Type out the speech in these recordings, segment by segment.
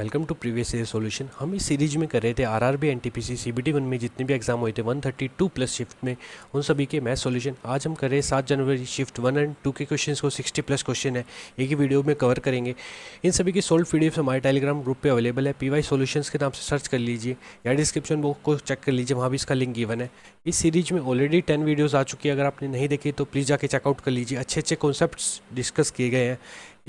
Welcome to previous year solution. हम इस series में कर रहे थे आरआरबी एनटीपीसी सीबीटी 1 में जितने भी एग्जाम हुए थे 132 प्लस शिफ्ट में, उन सभी के मैथ सॉल्यूशन। आज हम कर रहे हैं 7 जनवरी शिफ्ट 1 एंड 2 के क्वेश्चंस को। 60 प्लस क्वेश्चन है, एक ही वीडियो में कवर करेंगे। इन सभी की सोल्व पीडीएफ हमारे टेलीग्राम ग्रुप पे अवेलेबल है। पीवाई सॉल्यूशंस के नाम से सर्च कर लीजिए या डिस्क्रिप्शन बॉक्स को चेक कर लीजिए, वहाँ भी इसका लिंक गिवन है। इस सीरीज में ऑलरेडी 10 वीडियोज़ आ चुकी है, अगर आपने नहीं देखी तो प्लीज़ जाके चेकआउट कर लीजिए। अच्छे अच्छे कॉन्सेप्ट्स डिस्कस किए गए हैं।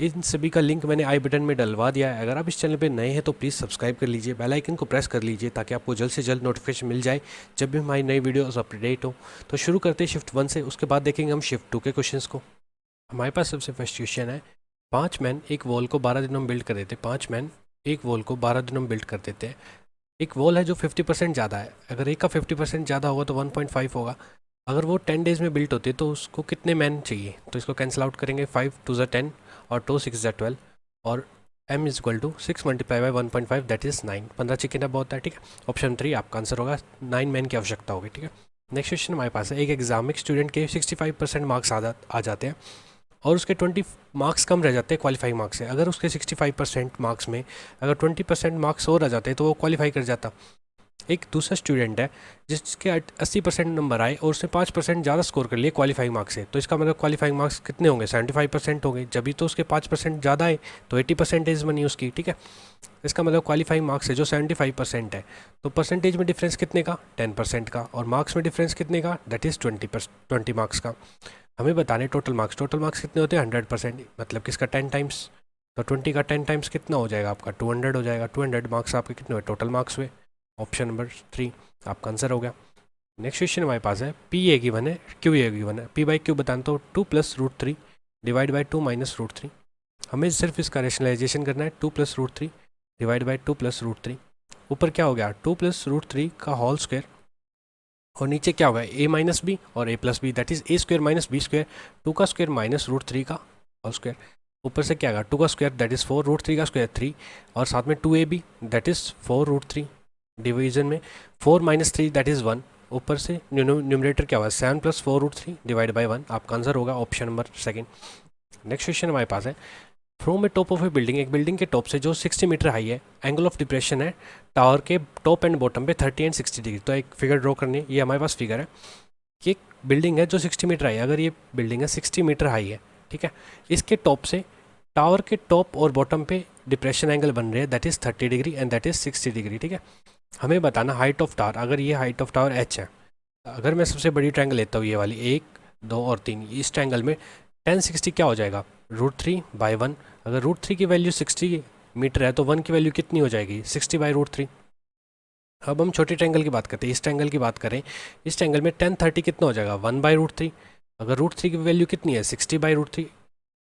इन सभी का लिंक मैंने आई बटन में डलवा दिया है। अगर आप इस चैनल पे नए हैं तो प्लीज़ सब्सक्राइब कर लीजिए, बेल आइकन को प्रेस कर लीजिए ताकि आपको जल्द से जल्द नोटिफिकेशन मिल जाए जब भी हमारी नई वीडियोस अपडेट हो। तो शुरू करते हैं शिफ्ट 1 से, उसके बाद देखेंगे हम शिफ्ट 2 के क्वेश्चंस को। हमारे पास सबसे फर्स्ट क्वेश्चन है, 5 मैन एक वॉल को 12 दिनों में बिल्ड कर देते हैं। 5 मैन एक वॉल को 12 दिनों में बिल्ड कर देते हैं। एक वॉल है जो 50% ज़्यादा है। अगर एक का 50% ज़्यादा होगा तो 1.5 होगा। अगर वो 10 डेज़ में बिल्ट होती है तो उसको कितने मैन चाहिए? तो इसको कैंसिल आउट करेंगे। 5 2 ज़ा 10 और 2 6 ज़ा 12 और m is equal to 6 multiply by 1.5 that is 9। 15 chicken अब होता है, ठीक है। ऑप्शन 3 आपका आंसर होगा। 9 मैन की आवश्यकता होगी, ठीक है। नेक्स्ट क्वेश्चन हमारे पास है, एक एग्जाम में स्टूडेंट के 65% मार्क्स आ जाते हैं और उसके 20 मार्क्स कम रह जाते हैं क्वालिफाइंग मार्क्स से। अगर उसके 65% मार्क्स में अगर 20% मार्क्स और आ जाते हैं तो वो क्वालिफाई कर जाता। एक दूसरा स्टूडेंट है जिसके 80% नंबर आए और उसने 5% ज़्यादा स्कोर कर लिए क्वालिफाइंग मार्क्स से, तो इसका मतलब क्वालिफाइंग मार्क्स कितने होंगे? 75% होंगे। जब भी तो उसके 5% ज़्यादा आए तो 80% बनी उसकी, ठीक है। इसका मतलब क्वालिफाइंग मार्क्स है जो 75% है, तो परसेंटेज में डिफरेंस कितने का? 10% का। और मार्क्स में डिफरेंस कितने का? दैट इज़ 20 मार्क्स का। हमें बताने टोटल मार्क्स। टोटल मार्क्स कितने होते हैं? 100%, मतलब किसका 10 टाइम्स। तो 20 का 10 टाइम्स कितना हो जाएगा आपका? 200 हो जाएगा। 200 मार्क्स आपके कितने हुए? टोटल मार्क्स हुए। ऑप्शन नंबर 3 आपका आंसर हो गया। नेक्स्ट क्वेश्चन हमारे पास है, पी ए गिवन है, क्यू ए गिवन है। पी बाई क्यू बताना तो 2 + √3 डिवाइड बाई 2 - √3। हमें सिर्फ इसका रेशनलाइजेशन करना है। 2 + √3 डिवाइड बाई 2 + √3। ऊपर क्या हो गया? 2 + √3 का होल स्क्वायर और नीचे क्या होगा? a - b और a + b that is a² - b²। 2 का स्क्वायर - √3 का होल स्क्वायर। ऊपर से क्या आएगा? 2 का स्क्वायर दैट इज़ 4, √3 का स्क्वायर 3 और साथ में 2ab दैट इज़ 4 √3। डिवीजन में 4 - 3 दैट इज़ 1। ऊपर से न्यूमरेटर क्या हुआ? 7 + 4 √3 डिवाइड बाई 1। आपका आंसर होगा ऑप्शन नंबर 2। नेक्स्ट क्वेश्चन हमारे पास है, from A top of A building, एक बिल्डिंग के टॉप से जो 60 मीटर हाई है, एंगल ऑफ डिप्रेशन है टावर के टॉप एंड बॉटम पे 30 एंड 60 डिग्री। तो एक फिगर ड्रॉ करनी है। ये हमारे पास फिगर है कि एक बिल्डिंग है जो 60 मीटर हाई है। अगर ये बिल्डिंग है 60 मीटर हाई है, ठीक है, इसके टॉप से टावर के टॉप और बॉटम पे डिप्रेशन एंगल बन रहे हैं that is 30 degree and that is 60 degree, ठीक है। हमें बताना हाइट ऑफ टावर। अगर ये हाइट ऑफ टावर h है, अगर मैं सबसे बड़ी ट्रायंगल लेता हूँ, ये वाली 1 2 और 3, इस ट्रायंगल में 10 60 क्या हो जाएगा? √3 बाई 1। अगर √3 की वैल्यू 60 मीटर है तो 1 की वैल्यू कितनी हो जाएगी? 60 बाई √3। अब हम छोटे ट्रायंगल की बात करते हैं। इस ट्रायंगल की बात करें, इस ट्रायंगल में 10 30 कितना हो जाएगा? 1 बाई √3। अगर √3 की वैल्यू कितनी है? 60 बाई √3।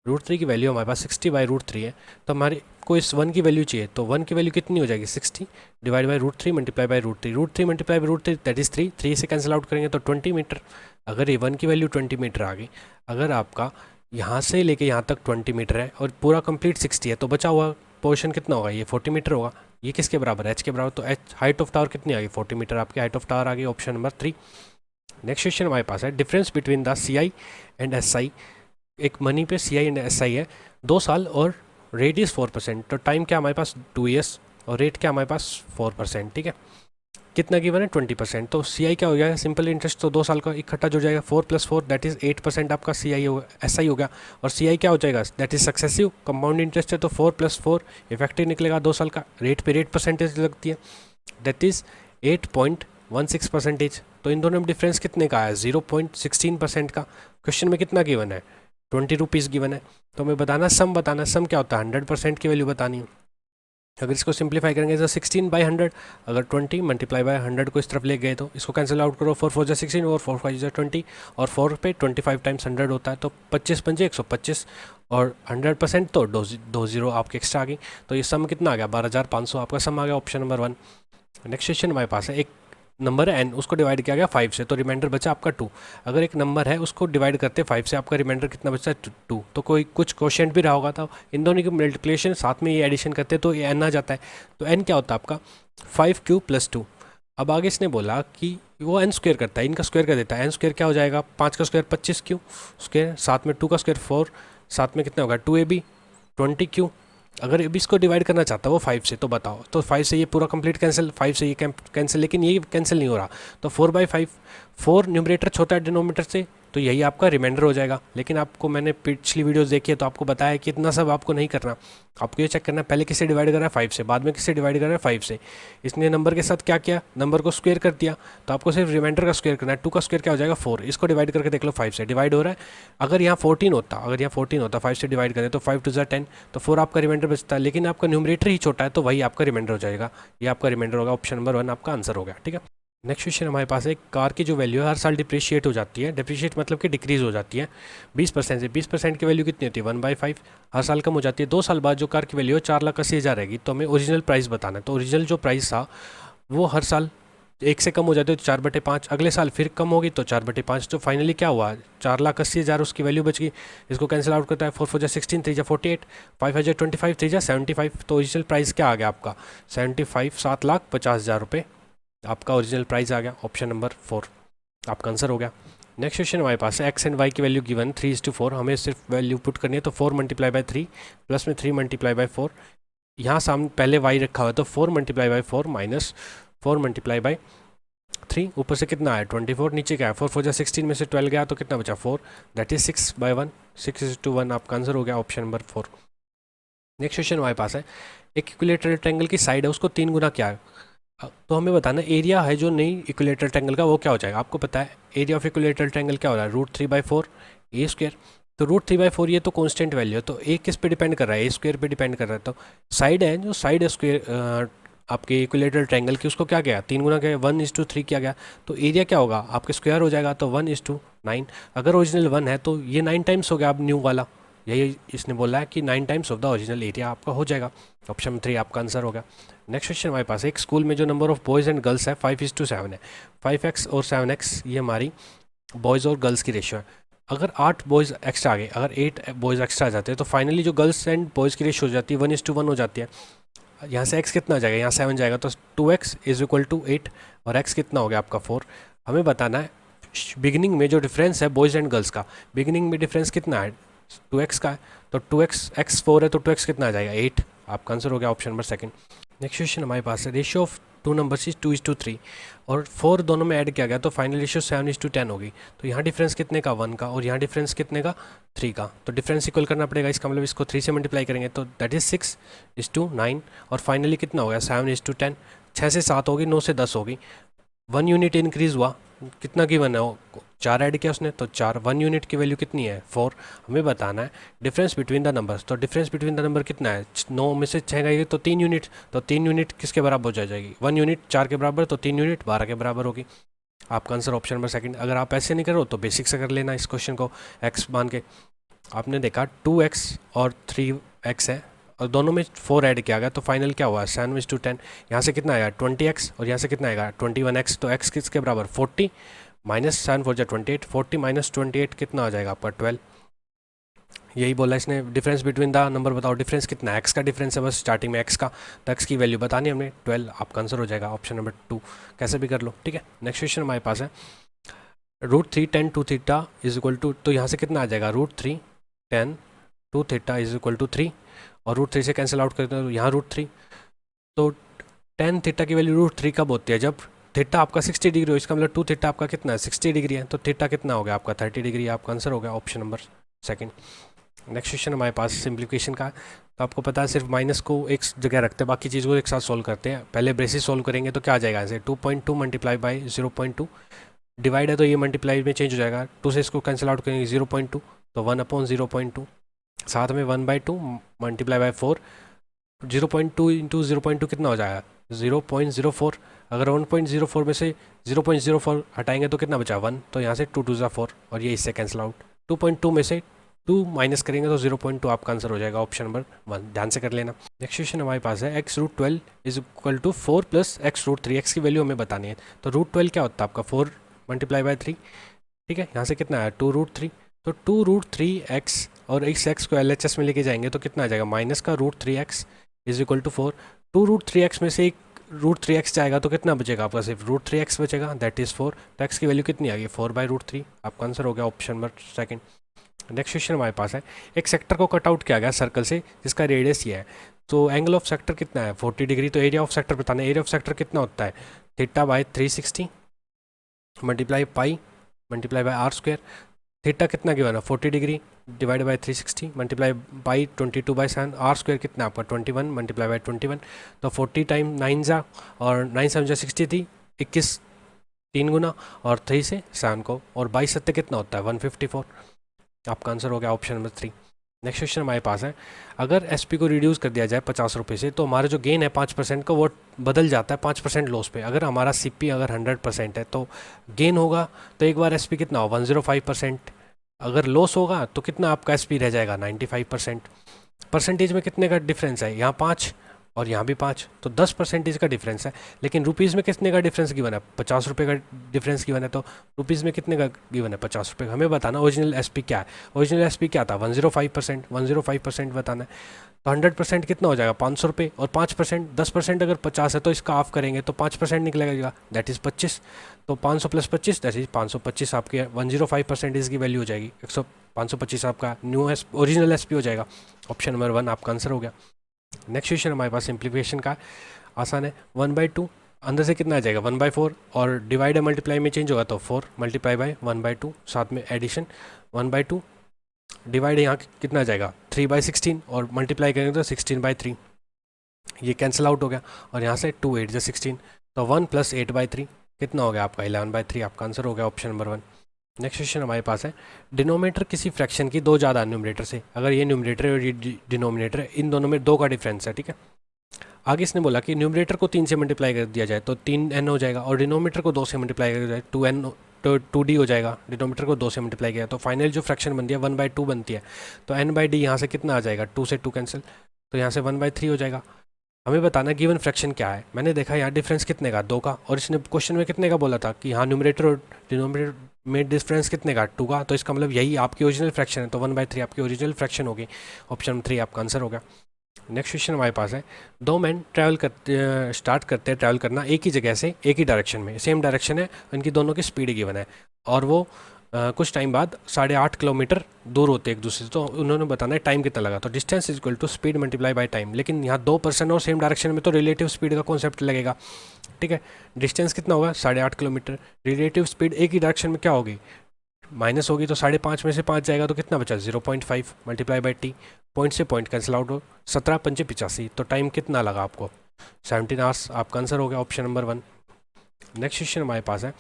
√3 की वैल्यू हमारे पास 60 बाई √3 है, तो हमारे को इस 1 की वैल्यू चाहिए, तो 1 की वैल्यू कितनी हो जाएगी? 60 divide by √3 multiply by √3। √3 multiply by √3 that is 3। 3 से कैंसिल आउट करेंगे तो 20 मीटर। अगर ये 1 की वैल्यू 20 मीटर आ गई, अगर आपका यहाँ से लेके यहाँ तक 20 मीटर है और पूरा कंप्लीट 60 है, तो बचा हुआ पोर्शन कितना होगा? ये 40 मीटर होगा। ये किसके बराबर है? h के बराबर। तो h हाइट ऑफ टावर कितनी आ गई? 40 मीटर आपकी हाइट ऑफ टावर आ गई। Option number 3। नेक्स्ट क्वेश्चन हमारे पास है, difference between the CI and SI। एक मनी पे CI एंड SI है 2 साल और रेट इज़ 4%। तो टाइम क्या हमारे पास? 2 years और रेट क्या हमारे पास? 4%, ठीक है। कितना गिवन है? 20%। तो CI क्या हो गया? सिंपल इंटरेस्ट तो 2 साल का इकट्ठा जो जाएगा 4 + 4 दैट इज़ 8% आपका CI होगा, SI हो गया। और CI क्या हो जाएगा? That is successive compound interest है, तो 4 + 4 इफेक्टिव निकलेगा 2 साल का। रेट पे रेट परसेंटेज लगती है दैट इज़ 8.16%। तो इन दोनों में डिफरेंस कितने का है? 0.16% का। क्वेश्चन में कितना गिवन है? 20 रुपीज़ गिवन है। तो हमें बताना सम क्या होता है? 100% की वैल्यू बतानी है। अगर इसको सिंप्लीफाई करेंगे तो 16 बाई 100। अगर 20 मल्टीप्लाई बाई 100 को इस तरफ ले गए तो इसको कैंसिल आउट करो। 4 4 जा 16 और 4 5 जा 20 और 4 पे 25 टाइम्स 100 होता है, तो 25 पंजे 125 और 100% तो 2 0 आपके एक्स्ट्रा आ गई। तो ये सम कितना आ गया? 12,500 आपका सम आ गया। Option number 1। नेक्स्ट क्वेश्चन हमारे पास है, एक नंबर है n, उसको डिवाइड किया गया 5 से, तो रिमाइंडर बचा आपका 2। अगर एक नंबर है उसको डिवाइड करते 5 से, आपका रिमाइंडर कितना बचा? 2। तो कोई कुछ क्वेश्चन भी रहा होगा, तो इन दोनों की मल्टीप्लिकेशन साथ में ये एडिशन करते तो ये n आ जाता है। तो n क्या होता है आपका? 5q + 2। अब आगे इसने बोला कि वो n स्क्वायर करता है, इनका स्क्वायर कर देता है। n स्क्वायर क्या हो जाएगा? 5 का स्क्वायर 25q स्क्वायर, साथ में 2 का स्क्वायर 4, साथ में कितना होगा? 2ab 20q अगर अब इसको डिवाइड करना चाहता है वो 5 से, तो बताओ, तो 5 से ये पूरा कंप्लीट कैंसिल, 5 से ये कैंसिल, लेकिन ये कैंसिल नहीं हो रहा, तो 4/5, 4 न्यूमरेटर छोटा है डिनोमीटर से, तो यही आपका रिमाइंडर हो जाएगा। लेकिन आपको मैंने पिछली वीडियोस देखी है तो आपको बताया कि इतना सब आपको नहीं करना, आपको ये चेक करना है पहले किससे डिवाइड करा है 5 से, बाद में किससे डिवाइड करा है 5 से। इसने नंबर के साथ क्या किया, नंबर को स्क्वायर कर दिया, तो आपको सिर्फ रिमाइंडर का स्क्वायर करना है। 2 का स्क्वायर क्या हो जाएगा 4, इसको डिवाइड करके देख लो 5 से डिवाइड हो रहा है। अगर यहाँ 14 होता, अगर यहाँ 14 होता 5 से डिवाइड करें तो 5 2 10, तो 4 आपका रिमाइंडर बचता है, लेकिन आपका न्यूमरेटर ही छोटा है तो वही आपका रिमाइंडर हो जाएगा, ये आपका रिमाइंडर होगा। ऑप्शन नंबर 1 आपका आंसर हो गया। ठीक है, नेक्स्ट क्वेश्चन हमारे पास है, कार की जो वैल्यू है हर साल डिप्रिशिएट हो जाती है, डिप्रिशिएट मतलब कि डिक्रीज हो जाती है 20% से, 20% की वैल्यू कितनी होती है 1/5, हर साल कम हो जाती है। 2 साल बाद जो कार की वैल्यू है 4,80,000 रहेगी, तो हमें ओरिजिनल प्राइस बताना है। तो ओरिजिनल जो प्राइस था वो हर साल 1 से कम हो जाती है तो 4/5, अगले साल फिर कम होगी तो 4/5, तो फाइनली क्या हुआ 4,80,000 उसकी वैल्यू बच गई। इसको कैंसिल आउट करता है, 4 4 16, 3 48, 5 25, 3 75, तो ओरिजिनल प्राइस क्या आ गया आपका 75, 7,50,000 रुपये आपका ओरिजिनल प्राइस आ गया। ऑप्शन नंबर 4 आपका आंसर हो गया। नेक्स्ट क्वेश्चन हमारे पास है, एक्स एंड वाई की वैल्यू गिवन 3:4, हमें सिर्फ वैल्यू पुट करनी है, तो 4 × 3 प्लस में 3 × 4, यहाँ सामने पहले वाई रखा हुआ है तो 4 × 4 माइनस 4 × 3, ऊपर से कितना आया 24, नीचे क्या है 4 4 16 में से 12 गया तो कितना बचा 4, दैट इज 6/1, 6:1 आपका आंसर हो गया। Option number 4। नेक्स्ट क्वेश्चन हमारे पास है, एक इक्विलेटरल ट्रायंगल की साइड है उसको 3 गुना क्या है, तो हमें बताना एरिया है जो नई इक्विलेटरल ट्रायंगल का वो क्या हो जाएगा। आपको पता है एरिया ऑफ इक्विलेटरल ट्रायंगल क्या हो रहा है √3/4 ए स्क्वायर, तो √3/4 ये तो कांस्टेंट वैल्यू है, तो ए किस पे डिपेंड कर रहा है ए स्क्वायर पे डिपेंड कर रहा है। तो साइड है जो साइड स्क्वायर आपके इक्विलेटरल ट्रायंगल की उसको क्या गया 3 गुना गया 1:3 किया गया, तो एरिया क्या होगा आपके स्क्वायर हो जाएगा, तो 1:9। अगर ओरिजिनल 1 है तो ये 9 टाइम्स हो गया अब न्यू वाला, यही इसने बोला है कि 9 times of the original area आपका हो जाएगा। ऑप्शन 3 आपका आंसर होगा। नेक्स्ट क्वेश्चन हमारे पास एक स्कूल में जो number of boys and girls है 5:7 है, 5x और 7x ये हमारी बॉयज़ और गर्ल्स की रेशियो है। अगर 8 बॉयज़ एक्स्ट्रा आ गए, अगर 8 बॉयज़ एक्स्ट्रा आ जाते हैं तो फाइनली जो गर्ल्स एंड बॉयज़ की रेशियो हो जाती है 1:1 हो जाती है। यहाँ से x कितना आ जाएगा, यहाँ 7 जाएगा तो 2x = 8, और x कितना हो गया आपका 4। हमें बताना है बिगिनिंग में जो डिफरेंस है बॉयज़ एंड गर्ल्स का, बिगिनिंग में डिफरेंस कितना है 2x का है, तो 2x x 4 है तो 2x कितना आ जाएगा 8, आपका आंसर हो गया। Option number 2। नेक्स्ट क्वेश्चन हमारे पास है, रेशियो ऑफ 2 नंबर्स इज 2:3 और 4 दोनों में ऐड किया गया तो फाइनल रेशियो 7:10 होगी। तो यहाँ डिफरेंस कितने का 1 का, और यहाँ डिफरेंस कितने का 3 का, तो डिफरेंस इक्वल करना पड़ेगा, इसका मतलब इसको 3 से मल्टीप्लाई करेंगे तो दैट इज 6:9, और फाइनली कितना हो गया 7:10, 6 से 7 होगी, 9 से 10 होगी, 1 यूनिट इंक्रीज़ हुआ, कितना गिवन है वो 4 ऐड किया उसने तो 4, 1 यूनिट की वैल्यू कितनी है 4। हमें बताना है डिफरेंस बिटवीन द नंबर्स, तो डिफरेंस बिटवीन द नंबर कितना है 9 में से 6 गई तो 3 यूनिट, तो 3 यूनिट किसके बराबर हो जाएगी 1 यूनिट 4 के बराबर, तो 3 यूनिट 12 के बराबर होगी। आपका आंसर ऑप्शन नंबर 2। अगर आप ऐसे नहीं करो तो बेसिक से कर लेना इस क्वेश्चन को, x मान के आपने देखा 2x और 3x है और दोनों में 4 ऐड किया गया तो फाइनल क्या हुआ 7:10, यहाँ से कितना आएगा 20x और यहाँ से कितना आएगा 21x, तो x किसके बराबर 40, -7 4 28, 40 - 28 कितना आ जाएगा आपका 12। यही बोला इसने, डिफरेंस बिटवीन द नंबर बताओ, डिफरेंस कितना है x का डिफरेंस है बस स्टार्टिंग में x का, तो x की वैल्यू बतानी है हमने 12, आपका आंसर हो जाएगा ऑप्शन नंबर 2, कैसे भी कर लो। ठीक है, नेक्स्ट क्वेश्चन हमारे पास है √3 tan 2 थीटा = तो यहाँ से कितना आ जाएगा √3 tan 2 थीटा = 3, और √3 से कैंसिल आउट करते हैं तो यहाँ √3, तो tan थीटा की वैल्यू √3 कब होती है जब थीटा आपका 60 डिग्री हो, इसका मतलब 2 थीटा आपका कितना है 60 डिग्री है, तो थीटा कितना हो गया आपका 30 डिग्री, आपका आंसर हो गया ऑप्शन नंबर 2। नेक्स्ट क्वेश्चन हमारे पास सिंप्लीफिकेशन का, तो आपको पता है सिर्फ माइनस को एक जगह रखते हैं बाकी चीज़ को एक साथ सोल्व करते हैं। पहले ब्रेसिस सोल्व करेंगे तो क्या आ जाएगा ऐसे 2.2 × 0.2 डिवाइड है तो ये मल्टीप्लाई में चेंज हो जाएगा, 2 से इसको कैंसिल आउट करेंगे 0.2 तो 1/0.2, साथ में 1/2 × 4, 0.2 × 0.2 कितना हो जाएगा 0.04, अगर 1.04 में से 0.04 हटाएंगे तो कितना बचा 1, तो यहाँ से 2 2 4 और ये इससे कैंसिल आउट, 2.2 में से 2 माइनस करेंगे तो 0.2 आपका आंसर हो जाएगा ऑप्शन नंबर 1, ध्यान से कर लेना। नेक्स्ट क्वेश्चन हमारे पास है x√12 = 4 + x√3, x की वैल्यू हमें बतानी है, तो √12 क्या होता है आपका 4 × 3, ठीक है, यहाँ से कितना है 2√3, तो 2√3x और इस x को LHS में लेके जाएंगे तो कितना आ जाएगा माइनस का √3x = 4, 2√3x में से एक √3x जाएगा तो कितना बचेगा आपका सिर्फ √3x बचेगा, दैट इज़ 4, तो x की वैल्यू कितनी आ गई 4/√3, आपका आंसर हो गया ऑप्शन नंबर 2। नेक्स्ट क्वेश्चन हमारे पास है, एक सेक्टर को कट आउट किया गया सर्कल से जिसका रेडियस ये है, तो एंगल ऑफ सेक्टर कितना है 40 डिग्री, तो एरिया ऑफ सेक्टर बताना है। एरिया ऑफ सेक्टर कितना होता है theta by 360 multiply pi multiply by R square. Theta कितना गिवन है 40 degree divide by 360 multiply by 22/7, R square कितना है आपका 21 मल्टीप्लाई बाय 21, तो 40 टाइम 9 जा और 9 7 जा 60 थी, 21 3 गुना और 3 से 7 को, और 22 सत्ते कितना होता है 154। आपका आंसर हो गया ऑप्शन नंबर 3। नेक्स्ट क्वेश्चन हमारे पास है, अगर एसपी को रिड्यूस कर दिया जाए 50 रुपये से तो हमारा जो गेन है 5% का वो बदल जाता है 5% लॉस पे। अगर हमारा सीपी अगर 100% है तो गेन होगा तो एक बार एसपी कितना हो 105%, अगर लॉस होगा तो कितना आपका एसपी रह जाएगा 95%। परसेंटेज में कितने का डिफरेंस है, यहाँ 5 और यहाँ भी 5, तो 10% का डिफरेंस है। लेकिन रुपीज़ में कितने का डिफरेंस गिवन है 50 रुपये का डिफरेंस गिवन है, तो रुपीज़ में कितने का गिवन है 50 रुपये। हमें बताना ओरिजिनल एसपी क्या है। ओरिजिनल एसपी क्या था 105%, 105% बताना है। तो 100% कितना हो जाएगा 500 रुपये, और 5% 10% अगर 50 है तो इसका ऑफ करेंगे तो 5% निकलेगा, दैट इज़ 25। तो 500 प्लस 25 दैट इज़ 525 आपके 105% इसकी वैल्यू हो जाएगी 525 आपका न्यू ओरिजिनल एसपी हो जाएगा। ऑप्शन नंबर 1 आपका आंसर हो गया। नेक्स्ट क्वेश्चन हमारे पास सिंप्लीफिकेशन का आसान है। 1/2 अंदर से कितना आ जाएगा 1/4, और डिवाइड मल्टीप्लाई में चेंज होगा तो 4 मल्टीप्लाई बाय 1/2, साथ में एडिशन 1/2 डिवाइड यहाँ कितना आ जाएगा 3/16, और मल्टीप्लाई करेंगे तो 16/3, ये कैंसिल आउट हो गया, और यहाँ से 2 8 16, तो 1 + 8/3 कितना हो गया आपका 11/3। आपका आंसर हो गया ऑप्शन नंबर 1। नेक्स्ट क्वेश्चन हमारे पास है, डिनोमिनेटर किसी फ्रैक्शन की दो ज़्यादा न्यूमरेटर से, अगर ये न्यूमरेटर है और ये डिनोमिनेटर है, इन दोनों में 2 का डिफरेंस है, ठीक है। आगे इसने बोला कि न्यूमरेटर को 3 से मल्टीप्लाई कर दिया जाए तो 3n हो जाएगा, और डिनोमिनेटर को 2 से मल्टीप्लाई कर दिया जाए 2n तो 2d हो जाएगा। डिनोमिनेटर को 2 से मल्टीप्लाई किया तो फाइनल जो फ्रैक्शन बनती है 1/2 बनती है, तो n/d यहाँ से कितना आ जाएगा 2 से 2 कैंसिल, तो यहाँ से 1/3 हो जाएगा। हमें बताना गिवन फ्रैक्शन क्या है। मैंने देखा यहाँ डिफरेंस कितने का 2 का, और इसने क्वेश्चन में कितने का बोला था कि यहाँ न्यूमरेटर और डिनोमिनेटर में डिफरेंस कितने का 2 का, तो इसका मतलब यही आपकी ओरिजिनल फ्रैक्शन है, तो 1/3 आपकी ओरिजिनल फ्रैक्शन होगी। ऑप्शन 3 आपका आंसर होगा। नेक्स्ट क्वेश्चन हमारे पास है, दो मैन स्टार्ट करते हैं ट्रैवल करना एक ही जगह से एक ही डायरेक्शन में, सेम डायरेक्शन है, इनकी दोनों की स्पीड गिवन है, और वो कुछ टाइम बाद 8.5 किलोमीटर दूर होते हैं एक दूसरे से, तो उन्होंने बताना है टाइम कितना लगा, तो distance is equal to speed multiply by time. लेकिन यहाँ 2 पर्सन और सेम डायरेक्शन में तो रिलेटिव स्पीड का कॉन्सेप्ट लगेगा, ठीक है। डिस्टेंस कितना होगा 8.5 किलोमीटर, रिलेटिव स्पीड एक ही डायरेक्शन में क्या होगी माइनस होगी, तो 5.5 में से 5 जाएगा तो कितना बचा 0.5 मल्टीप्लाई बाई टी, पॉइंट से पॉइंट कैंसिल आउट हो, 17 पंचे 85, तो टाइम कितना लगा आपको 17 आवर्स। आपका आंसर हो गया ऑप्शन नंबर 1। नेक्स्ट क्वेश्चन हमारे पास है,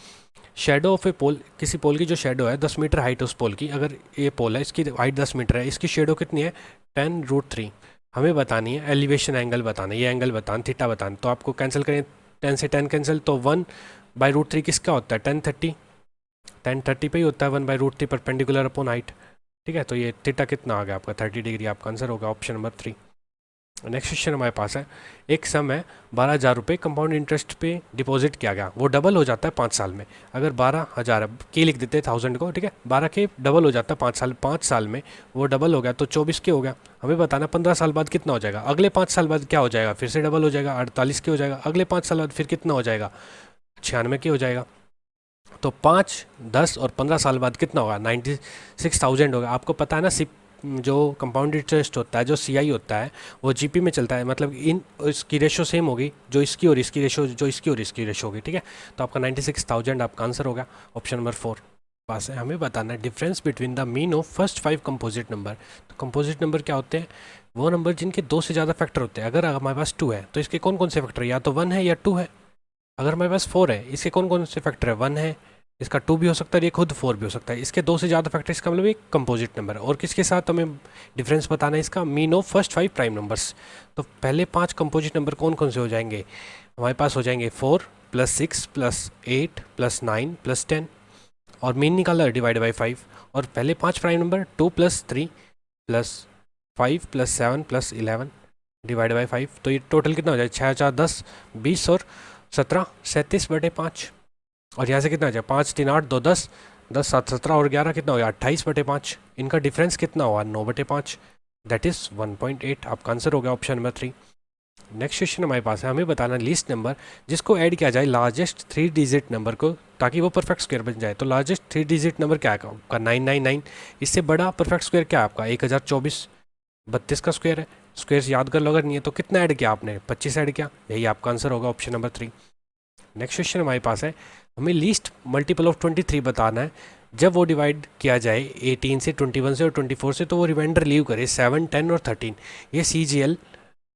शेडो ऑफ ए पोल, किसी पोल की जो शेडो है 10 मीटर हाइट है उस पोल की, अगर ये पोल है इसकी हाइट 10 मीटर है, इसकी शेडो कितनी है 10√3। हमें बतानी है एलिवेशन एंगल बताना, ये एंगल बताना थीटा बताना, तो आपको कैंसिल करें 10 से 10 कैंसिल, तो 1/√3 किसका होता है 1030 पे ही होता है 1/√3 परपेंडिकुलर अपॉन हाइट, ठीक है। तो ये थीटा कितना आ गया आपका 30 डिग्री। आपका आंसर होगा ऑप्शन नंबर 3। नेक्स्ट क्वेश्चन हमारे पास है, एक सम है 12,000 रुपये कंपाउंड इंटरेस्ट पे डिपॉजिट किया गया, वो डबल हो जाता है 5 साल में। अगर 12,000 के लिख देते हैं 1000 को, ठीक है, 12 के डबल हो जाता है 5 साल में वो डबल हो गया तो 24 के हो गया। हमें बताना 15 साल बाद कितना हो जाएगा, अगले 5 साल बाद क्या हो जाएगा, फिर से डबल हो जाएगा 48 के हो जाएगा, अगले 5 साल बाद फिर कितना हो जाएगा 96 के हो जाएगा। तो 5, 10 और 15 साल बाद कितना होगा 96,000 होगा। आपको पता है ना जो कंपाउंड इंटरेस्ट होता है, जो CI होता है, वो GP में चलता है, मतलब इन इसकी रेशो सेम होगी, जो इसकी और इसकी रेशो जो इसकी और इसकी रेशो होगी, ठीक है। तो आपका 96,000 आपका आंसर होगा ऑप्शन नंबर 4 पास है। हमें बताना है difference between the mean of first 5 composite number. तो कंपोजिट नंबर क्या होते हैं, वो नंबर जिनके 2 से ज़्यादा फैक्टर होते हैं। अगर हमारे पास 2 है तो इसके कौन कौन से फैक्टर है, या तो 1 है या 2 है। अगर हमारे पास 4 है, इसके कौन कौन से फैक्टर है, 1 है, इसका 2 भी हो सकता है, ये खुद 4 भी हो सकता है। इसके 2 से ज़्यादा फैक्टर, इसका मतलब एक कंपोजिट नंबर है। और किसके साथ हमें डिफरेंस बताना है इसका, mean of first 5 prime numbers. तो पहले 5 कंपोजिट नंबर कौन कौन से हो जाएंगे, हमारे पास हो जाएंगे 4 + 6 + 8 + 9 + 10, और मीन निकाला डिवाइड बाई 5। और पहले 5 प्राइम नंबर 2 + 3 + 5 + 7 + 11 डिवाइड बाई 5, तो ये टोटल कितना हो जाए 6 4 10 20 और 17 37/5। और यहाँ से कितना आ जाए 5 3 8 2 10 10 7 17 और 11 कितना हो गया 28/5। इनका डिफरेंस कितना हुआ 9/5, दैट इज़ 1.8। आपका आंसर हो गया ऑप्शन नंबर 3। नेक्स्ट क्वेश्चन हमारे पास है, हमें बताना लीस्ट नंबर जिसको ऐड किया जाए लार्जेस्ट 3 डिजिट नंबर को ताकि वो परफेक्ट स्क्वायर बन जाए। तो लार्जेस्ट 3 डिजिट नंबर क्या है आपका 999। इससे बड़ा परफेक्ट स्क्वायर क्या है आपका 1024, 32 का स्क्वायर है। स्क्वायर्स याद कर लो, अगर नहीं है तो कितना ऐड किया आपने 25 ऐड किया, यही आपका आंसर होगा ऑप्शन नंबर 3। नेक्स्ट क्वेश्चन हमारे पास है, हमें लीस्ट मल्टीपल ऑफ 23 बताना है। जब वो डिवाइड किया जाए 18 से, 21 से और 24 से तो वो रिमाइंडर लीव करे 7, 10 और 13। ये CGL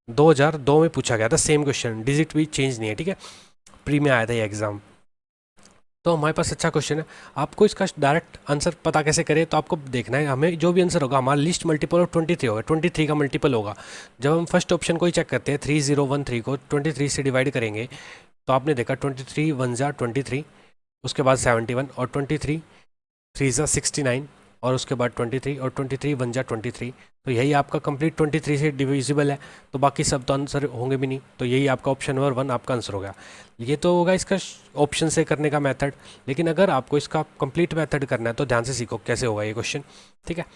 2002 में पूछा गया था, सेम क्वेश्चन, डिजिट भी चेंज नहीं है, ठीक है, प्री में आया था ये एग्जाम। तो हमारे पास अच्छा क्वेश्चन है। आपको इसका डायरेक्ट आंसर पता कैसे करें, तो आपको देखना है हमें जो भी आंसर होगा हमारा लिस्ट मल्टीपल ऑफ 23 होगा, 23 का मल्टीपल होगा। जब हम फर्स्ट ऑप्शन को ही चेक करते हैं 3013 को 23 से डिवाइड करेंगे तो आपने देखा 23 1 जा 23, उसके बाद 71 और 23 3 जा 69 और उसके बाद 23 और 23 1 जा 23। तो यही आपका कंप्लीट 23 से डिविजिबल है, तो बाकी सब तो आंसर होंगे भी नहीं। तो यही आपका ऑप्शन नंबर 1 आपका आंसर होगा। ये तो होगा इसका ऑप्शन से करने का मेथड, लेकिन अगर आपको इसका कंप्लीट मेथड करना है तो ध्यान से सीखो कैसे होगा ये क्वेश्चन, ठीक है।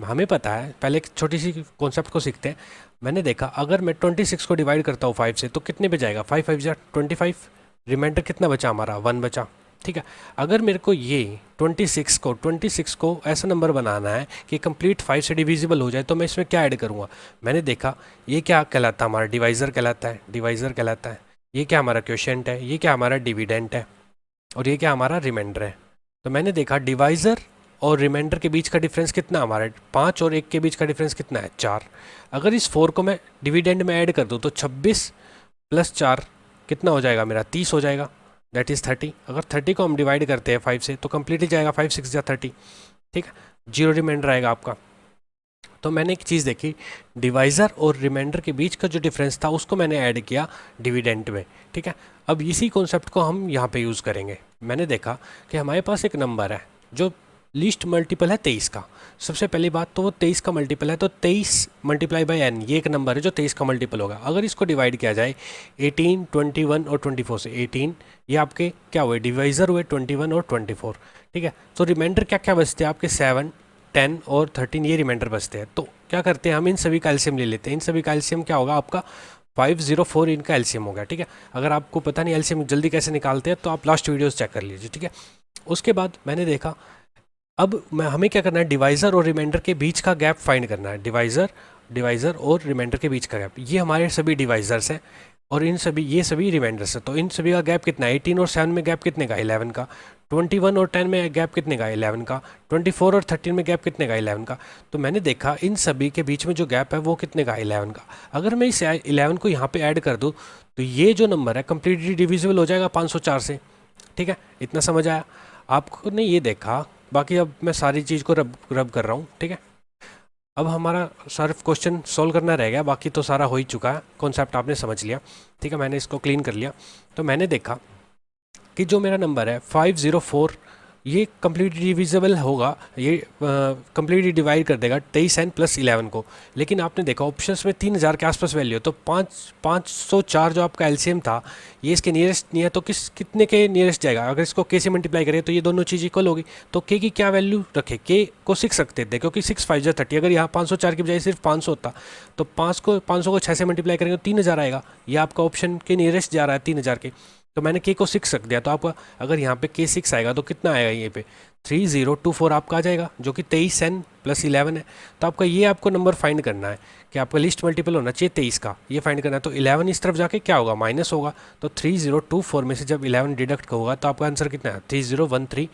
हमें पता है, पहले एक छोटी सी कॉन्सेप्ट को सीखते हैं। मैंने देखा अगर मैं 26 को डिवाइड करता हूँ 5 से तो कितने पे जाएगा, 5 5 जा 25, रिमाइंडर कितना बचा हमारा 1 बचा, ठीक है। अगर मेरे को ये 26 को ऐसा नंबर बनाना है कि कंप्लीट 5 से डिविजिबल हो जाए तो मैं इसमें क्या ऐड करूँगा। मैंने देखा ये क्या कहलाता है, हमारा डिवाइज़र कहलाता है, डिवाइज़र कहलाता है। ये क्या हमारा क्वोशिएंट है, ये क्या हमारा डिविडेंट है, और ये क्या हमारा रिमाइंडर है। तो मैंने देखा डिवाइज़र और रिमाइंडर के बीच का डिफरेंस कितना हमारा 5 और 1 के बीच का डिफरेंस कितना है 4। अगर इस 4 को मैं डिविडेंड में ऐड कर दूँ तो 26 + 4 कितना हो जाएगा मेरा 30 हो जाएगा, दैट इज़ 30। अगर 30 को हम डिवाइड करते हैं 5 से तो कंप्लीटली जाएगा 5 6 जा 30, ठीक है, 0 रिमाइंडर आएगा आपका। तो मैंने एक चीज़ देखी, डिवाइज़र और रिमाइंडर के बीच का जो डिफरेंस था उसको मैंने ऐड किया डिविडेंट में, ठीक है। अब इसी कॉन्सेप्ट को हम यहाँ पे यूज़ करेंगे। मैंने देखा कि हमारे पास एक नंबर है जो लीस्ट मल्टीपल है 23 का। सबसे पहली बात तो वो 23 का मल्टीपल है, तो 23 × n ये एक नंबर है जो 23 का मल्टीपल होगा। अगर इसको डिवाइड किया जाए 18, 21 और 24 से, 18 ये आपके क्या हुए डिवाइज़र हुए 21 और 24, ठीक है। तो रिमाइंडर क्या क्या बचते हैं आपके 7, 10 और 13 ये रिमाइंडर बचते हैं। तो क्या करते हैं हम इन सभी का एलसीएम ले लेते हैं। इन सभी का एलसीएम क्या होगा आपका 504 इनका एलसीएम होगा, ठीक है। अगर आपको पता नहीं एलसीएम जल्दी कैसे निकालते हैं तो आप लास्ट वीडियोस चेक कर लीजिए, ठीक है। उसके बाद मैंने देखा अब हमें क्या करना है, डिवाइज़र और रिमाइंडर के बीच का गैप फाइंड करना है। डिवाइज़र और रिमाइंडर के बीच का गैप, ये हमारे सभी डिवाइज़र्स हैं और ये सभी रिमाइंडर्स हैं। तो इन सभी का गैप कितना है, 18 और 7 में गैप कितने का 11 का, 21 और 10 में गैप कितने का 11 का, 24 और 13 में गैप कितने का 11 का। तो मैंने देखा इन सभी के बीच में जो गैप है वो कितने का 11 का। अगर मैं इस 11 को यहाँ पे ऐड कर दूँ तो ये जो नंबर है कम्प्लीटली डिविजिबल हो जाएगा 504 से, ठीक है। इतना समझ आया आपको ने ये देखा। बाकी अब मैं सारी चीज़ को रब कर रहा हूँ, ठीक है। अब हमारा सिर्फ क्वेश्चन सॉल्व करना रह गया, बाकी तो सारा हो ही चुका है, कॉन्सेप्ट आपने समझ लिया, ठीक है। मैंने इसको क्लीन कर लिया। तो मैंने देखा कि जो मेरा नंबर है 504 ये कम्प्लीटली डिविजिबल होगा, ये कम्प्लीटली डिवाइड कर देगा 23n + 11 को। लेकिन आपने देखा ऑप्शंस में 3000 के आसपास वैल्यू है, तो 504 जो आपका एलसीएम था ये इसके नियरेस्ट नहीं है, तो कितने के नियरेस्ट जाएगा। अगर इसको k से मल्टीप्लाई करें तो ये दोनों चीज़ इक्वल होगी। तो k की क्या वैल्यू रखे, k को 6 रखते थे क्योंकि 6 5 जा 30। अगर यहाँ 504 की बजाय सिर्फ 500 होता तो 500 को 6 से मल्टीप्लाई करेंगे तो 3000 आएगा। ये आपका ऑप्शन के नियरेस्ट जा रहा है 3000 के, तो मैंने k को 6 रख दिया। तो आपका अगर यहाँ पे k 6 आएगा तो कितना आएगा, ये पे 3024 आपका आ जाएगा जो कि 23n + 11 है। तो आपका ये आपको नंबर फाइंड करना है कि आपका लिस्ट मल्टीपल होना चाहिए 23 का, ये फाइंड करना है। तो 11 इस तरफ जाके क्या होगा माइनस होगा, तो 3024 में से जब 11 डिडक्ट होगा तो आपका आंसर कितना है 3013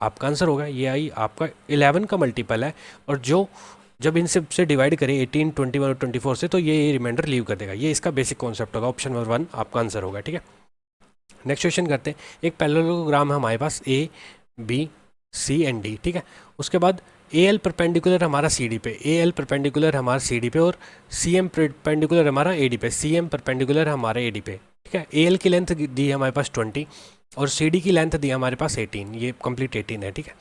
आपका आंसर होगा। ये आई आपका 11 का मल्टीपल है, और जो जब इन सब से डिवाइड करें 18, 21 और 24 से तो ये रिमाइंडर लीव कर देगा। ये इसका बेसिक कॉन्सेप्ट होगा, ऑप्शन नंबर 1 आपका आंसर होगा, ठीक है। नेक्स्ट क्वेश्चन करते हैं। एक पैरेललोग्राम है हमारे पास A, B, C and D, ठीक है। उसके बाद AL परपेंडिकुलर हमारा CD पे, AL परपेंडिकुलर हमारा CD पे, और CM परपेंडिकुलर हमारा AD पे, CM परपेंडिकुलर हमारे AD पे, ठीक है। AL की लेंथ दी है हमारे पास 20 और CD की लेंथ दी है हमारे पास 18, ये कंप्लीट 18 है, ठीक है।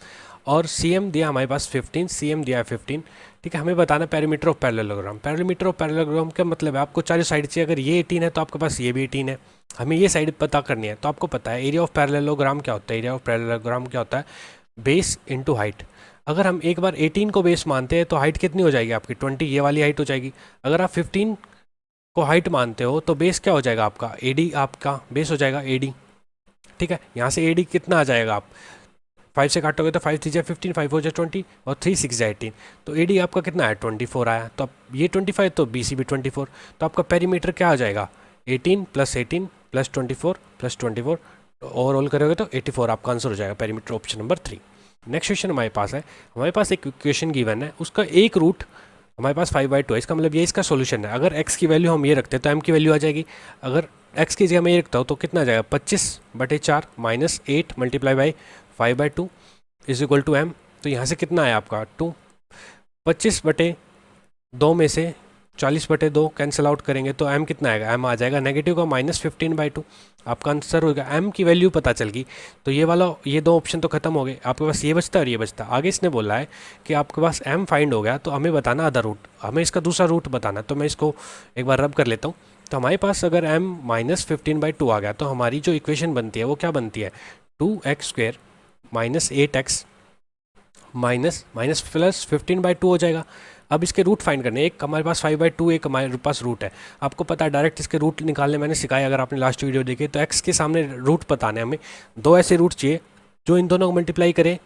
और CM दिया हमारे पास 15, CM दिया है 15, ठीक है। हमें बताना parameter of parallelogram. Parameter of parallelogram का मतलब है आपको चारों साइड से, अगर ये 18 है तो आपके पास ये भी 18 है, हमें ये साइड पता करनी है। तो आपको पता है एरिया ऑफ पैरेललोग्राम क्या होता है, एरिया ऑफ पैरेललोग्राम क्या होता है, बेस इंटू हाइट। अगर हम एक बार 18 को बेस मानते हैं तो हाइट कितनी हो जाएगी आपकी 20, ये वाली हाइट हो जाएगी। अगर आप 15 को हाइट मानते हो तो बेस क्या हो जाएगा आपका AD, आपका बेस हो जाएगा AD, ठीक है। यहाँ से AD कितना आ जाएगा, आप 5 से काटोगे तो 5 3 जा 15, 5 4 जा 20 और 3 6 जा 18, तो AD आपका कितना आया 24 आया। तो अब ये 25 तो BC भी 24, तो आपका पेरीमीटर क्या आ जाएगा 18 + 18 + 24 + 24, ओवरऑल करोगे तो 84 आपका आंसर हो जाएगा, perimeter option number 3। Next question हमारे पास है, हमारे पास एक इक्वेशन गिवन है, उसका एक रूट हमारे पास 5/2 है। इसका मतलब ये इसका सोल्यूशन है। अगर x की वैल्यू हम ये रखते हैं तो m की वैल्यू आ जाएगी। अगर x की जगह मैं ये रखता हूँ तो कितना आ जाएगा 25/4 - 8 × 5/2 = m। तो यहाँ से कितना आया आपका 2। 25/2 में से 40/2 कैंसिल आउट करेंगे तो m कितना आएगा, m आ जाएगा नेगेटिव का -15/2। आपका आंसर होगा, m की वैल्यू पता चल गई। तो ये दो ऑप्शन तो खत्म हो गए, आपके पास ये बचता है और ये बचता है। आगे इसने बोला है कि आपके पास m फाइंड हो गया तो हमें बताना अदर रूट, हमें इसका दूसरा रूट बताना है। तो मैं इसको एक बार रब कर लेता हूँ। तो हमारे पास अगर m -15/2 आ गया तो हमारी जो इक्वेशन बनती है वो क्या बनती है 2x² - 8x प्लस 15/2 हो जाएगा। अब इसके रूट फाइंड करने, एक हमारे पास 5/2, एक हमारे पास रूट है। आपको पता है डायरेक्ट इसके रूट निकालने मैंने सिखाया, अगर आपने लास्ट वीडियो देखी। तो x के सामने रूट बताने हमें, दो ऐसे रूट चाहिए जो इन दोनों को मल्टीप्लाई करे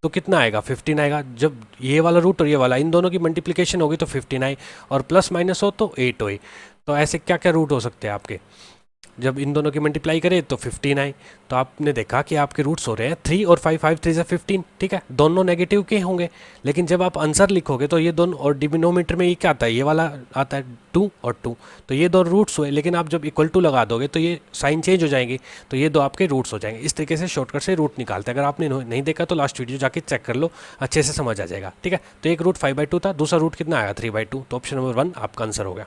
तो कितना आएगा 15 आएगा। जब ये वाला रूट और ये वाला इन दोनों की मल्टीप्लिकेशन होगी तो 15 आई, और प्लस माइनस हो तो 8 होई। तो ऐसे क्या क्या रूट हो सकते हैं आपके, जब इन दोनों की मल्टीप्लाई करें तो 15 आए। तो आपने देखा कि आपके रूट्स हो रहे हैं 3 और 5, 5 3 से 15, ठीक है। दोनों नेगेटिव के होंगे, लेकिन जब आप आंसर लिखोगे तो ये दोनों, और डिनोमिनेटर में ये क्या आता है, ये वाला आता है 2 और 2, तो ये दो रूट्स हुए। लेकिन आप जब इक्वल टू लगा दोगे तो ये साइन चेंज हो जाएंगे, तो ये दो आपके रूट्स हो जाएंगे। इस तरीके से शॉर्टकट से रूट निकालते हैं। अगर आपने नहीं देखा तो लास्ट वीडियो जाके चेक कर लो, अच्छे से समझ आ जाएगा, ठीक है। तो एक रूट 5/2 था, दूसरा रूट कितना आया 3/2, तो ऑप्शन नंबर 1 आपका आंसर हो गया।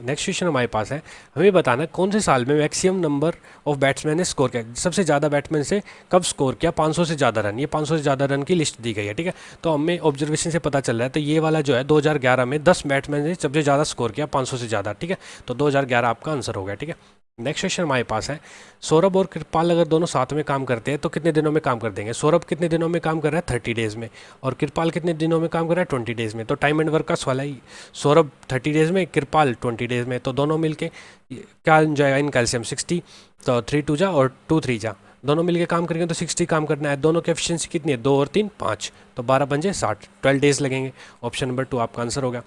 नेक्स्ट क्वेश्चन हमारे पास है, हमें बताना कौन से साल में मैक्सिमम नंबर ऑफ बैट्समैन ने स्कोर किया, सबसे ज़्यादा बैट्समैन से कब स्कोर किया 500 से ज़्यादा रन। ये 500 से ज़्यादा रन की लिस्ट दी गई है, ठीक है। तो हमें ऑब्जर्वेशन से पता चल रहा है, तो ये वाला जो है 2011 में 10 बैट्समैन ने सबसे ज़्यादा स्कोर किया 500 से ज़्यादा, ठीक है। तो 2011 आपका आंसर हो गया, ठीक है। नेक्स्ट क्वेश्चन हमारे पास है, सौरभ और कृपाल अगर दोनों साथ में काम करते हैं तो कितने दिनों में काम कर देंगे। सौरभ कितने दिनों में काम कर रहा है 30 डेज़ में, और कृपाल कितने दिनों में काम कर रहा है 20 डेज़ में। तो टाइम एंड वर्क का सवाल है, सौरभ 30 डेज़ में, कृपाल 20 डेज़ में, तो दोनों मिलके क्या बन जाएगा इन कैल्शियम 60, तो 3 2 जा और 2 3 जा, दोनों मिलके काम करेंगे तो 60 काम करना है। दोनों की एफिशिएंसी कितनी है 2 और 3 5, तो 12 बन जाए 60, 12 डेज़ लगेंगे। ऑप्शन नंबर 2 आपका आंसर होगा।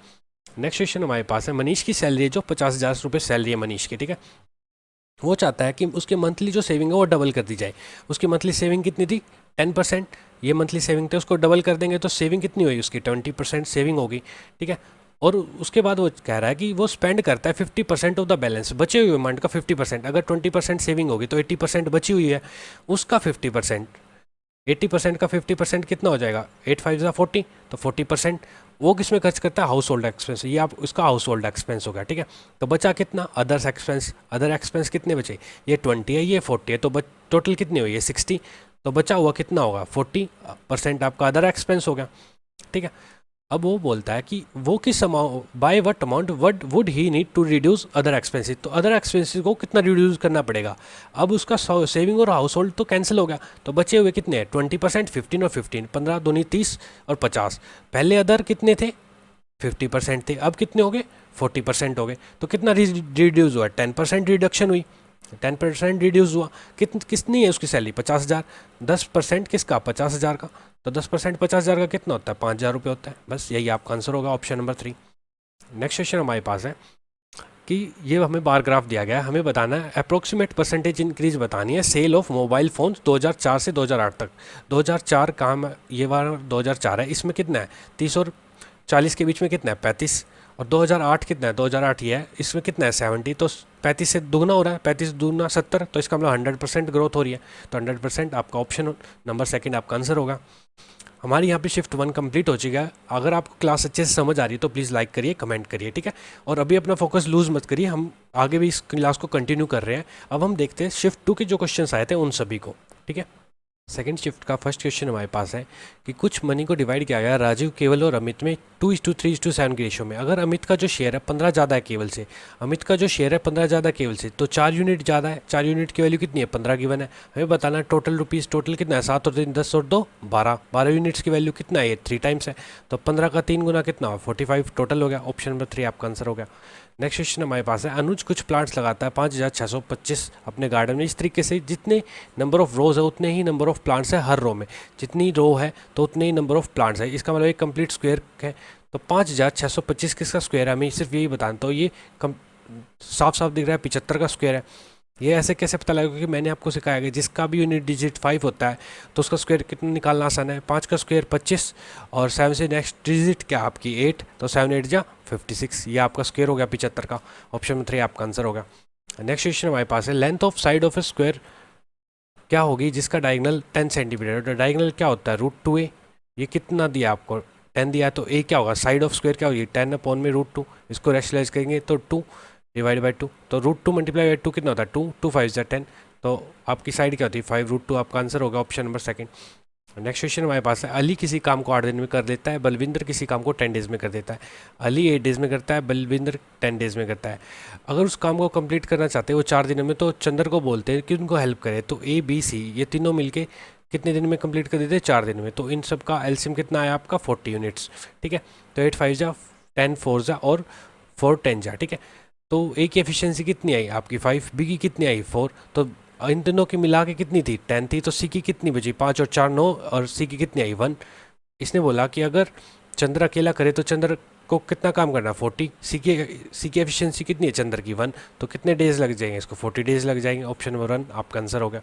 नेक्स्ट क्वेश्चन हमारे पास है, मनीष की सैलरी है जो 50,000 रुपये सैलरी है मनीष की, ठीक है। वो चाहता है कि उसके मंथली जो सेविंग है वो डबल कर दी जाए। उसकी मंथली सेविंग कितनी थी 10%, ये मंथली सेविंग थे, उसको डबल कर देंगे तो सेविंग कितनी हुई उसकी 20% सेविंग होगी, ठीक है। और उसके बाद वो कह रहा है कि वो स्पेंड करता है 50% ऑफ द बैलेंस, बचे हुए अमाउंट का 50%। अगर 20% सेविंग होगी तो 80% बची हुई है, उसका 50%, 80% का 50% कितना हो जाएगा 8 5 जा 40, तो 40% वो किस में खर्च करता है हाउस होल्ड एक्सपेंस, ये आप उसका हाउस होल्ड एक्सपेंस होगा, ठीक है। तो बचा कितना अदर्स एक्सपेंस, अदर एक्सपेंस कितने बचे, ये 20 है ये 40 है, तो टोटल कितनी हुई है 60, तो बचा हुआ कितना होगा 40% आपका अदर एक्सपेंस हो गया, ठीक है। अब वो बोलता है कि वो किस amount, by what amount would he need to reduce other expenses, तो अदर एक्सपेंसेस को कितना रिड्यूस करना पड़ेगा। अब उसका सेविंग और हाउस होल्ड तो कैंसिल हो गया, तो बचे हुए कितने हैं 20%, 15 और 15, 15 दूनी 30 और 50। पहले अदर कितने थे 50% थे, अब कितने हो गए 40% हो गए, तो कितना रिड्यूस हुआ 10% रिडक्शन हुई, 10% रिड्यूस हुआ। कितनी है उसकी सैलरी 50,000, 10% किसका 50,000 का, तो 10% 50,000 का कितना होता है 5,000 रुपये होता है। बस यही आपका आंसर होगा, ऑप्शन नंबर 3। नेक्स्ट क्वेश्चन हमारे पास है कि ये हमें बार ग्राफ दिया गया है, हमें बताना है अप्रोक्सीमेट परसेंटेज इंक्रीज बतानी है सेल ऑफ मोबाइल फ़ोन्स 2004 से 2008 तक। 2004 कहाँ, ये बार 2004 है, इसमें कितना है 30 और 40 के बीच में कितना है 35, और 2008 कितना है 2008 ये है, इसमें कितना है 70, तो 35 से दुगना हो रहा है, 35 दूना 70, तो इसका मतलब 100% ग्रोथ हो रही है। तो 100% आपका ऑप्शन नंबर सेकंड आपका आंसर होगा। हमारी यहाँ पे शिफ्ट 1 कंप्लीट हो चुका है। अगर आपको क्लास अच्छे से समझ आ रही है तो प्लीज़ लाइक करिए, कमेंट करिए, ठीक है। और अभी अपना फोकस लूज़ मत करिए, हम आगे भी इस क्लास को कंटिन्यू कर रहे हैं। अब हम देखते हैं शिफ्ट 2 के जो क्वेश्चन आए थे उन सभी को, ठीक है। सेकंड शिफ्ट का फर्स्ट क्वेश्चन हमारे पास है कि कुछ मनी को डिवाइड किया गया राजीव, केवल और अमित में 2:3:7 के रेशियो में। अगर अमित का जो शेयर है 15 ज़्यादा है केवल से, अमित का जो शेयर है 15 ज़्यादा केवल से, तो 4 यूनिट ज़्यादा है। 4 यूनिट की वैल्यू कितनी है? 15 गिवन है। हमें बताना है टोटल रुपीज़, टोटल कितना है? 7 और 3 10 और 2 12, 12 यूनिट्स की वैल्यू कितना है? ये 3 टाइम्स है, तो 15 का 3 गुना कितना हुआ? 45 टोटल हो गया। ऑप्शन नंबर 3 आपका आंसर हो गया। नेक्स्ट क्वेश्चन हमारे पास है, अनुज कुछ प्लांट्स लगाता है 5625 अपने गार्डन में। इस तरीके से जितने नंबर ऑफ रोज है उतने ही नंबर ऑफ प्लांट्स है हर रो में। जितनी रो है तो उतने ही नंबर ऑफ प्लांट्स है। इसका मतलब एक कंप्लीट स्क्वायर है, तो 5625 किसका स्क्वायर है? हमें सिर्फ यही बताना, तो ये साफ साफ दिख रहा है 75 का स्क्वायर है। ये ऐसे कैसे पता लगेगा? क्योंकि मैंने आपको सिखाया कि जिसका भी यूनिट डिजिट 5 होता है तो उसका स्क्वायर कितना निकालना आसान है। 5 का स्क्वायर 25 और 7 से नेक्स्ट डिजिट क्या आपकी 8, तो 7 8 जा 56, ये आपका स्क्वायर हो गया 75 का। ऑप्शन नंबर 3 आपका आंसर होगा। नेक्स्ट क्वेश्चन हमारे पास है, length of side of A square क्या होगी जिसका डायगोनल 10 सेंटीमीटर। तो डायगोनल क्या होता है? √2a। ये कितना दिया आपको? 10 दिया, तो a क्या होगा? साइड ऑफ स्क्वायर क्या होगी? 10 अपॉन में √2। इसको रैशनलाइज करेंगे तो 2 डिवाइड बाई 2, तो √2 मल्टीप्लाई बाई 2 कितना होता है? 2 2 5 जा 10, तो आपकी साइड क्या होती है? 5 √2 आपका आंसर होगा। Option number second. Next question हमारे पास है, अली किसी काम को 8 दिन में कर देता है, बलविंदर किसी काम को 10 डेज में कर देता है। अली 8 डेज में करता है, बलविंदर 10 डेज में करता है। अगर उस काम को कंप्लीट करना चाहते हैं वो 4 दिनों में, तो चंद्र को बोलते हैं कि उनको हेल्प करे। तो ए बी सी ये तीनों मिलके कितने दिन में कंप्लीट कर देते हैं? 4 दिन में। तो इन सब का एलसीएम कितना आया आपका? 40 यूनिट्स। ठीक है, तो 8 5 जा 10 4 जा और 4 10 जा। ठीक है, तो ए की एफिशिएंसी कितनी आई आपकी? 5, बी की कितनी आई? 4, तो इन दोनों की मिला के कितनी थी? 10 थी। तो सी की कितनी बची? 5 और 4 9, और सी की कितनी आई? 1। इसने बोला कि अगर चंद्र अकेला करे तो चंद्र को कितना काम करना? 40। सी की एफिशिएंसी कितनी है चंद्र की? 1, तो कितने डेज लग जाएंगे इसको? 40 डेज लग जाएंगे। ऑप्शन नंबर 1 आपका आंसर हो गया।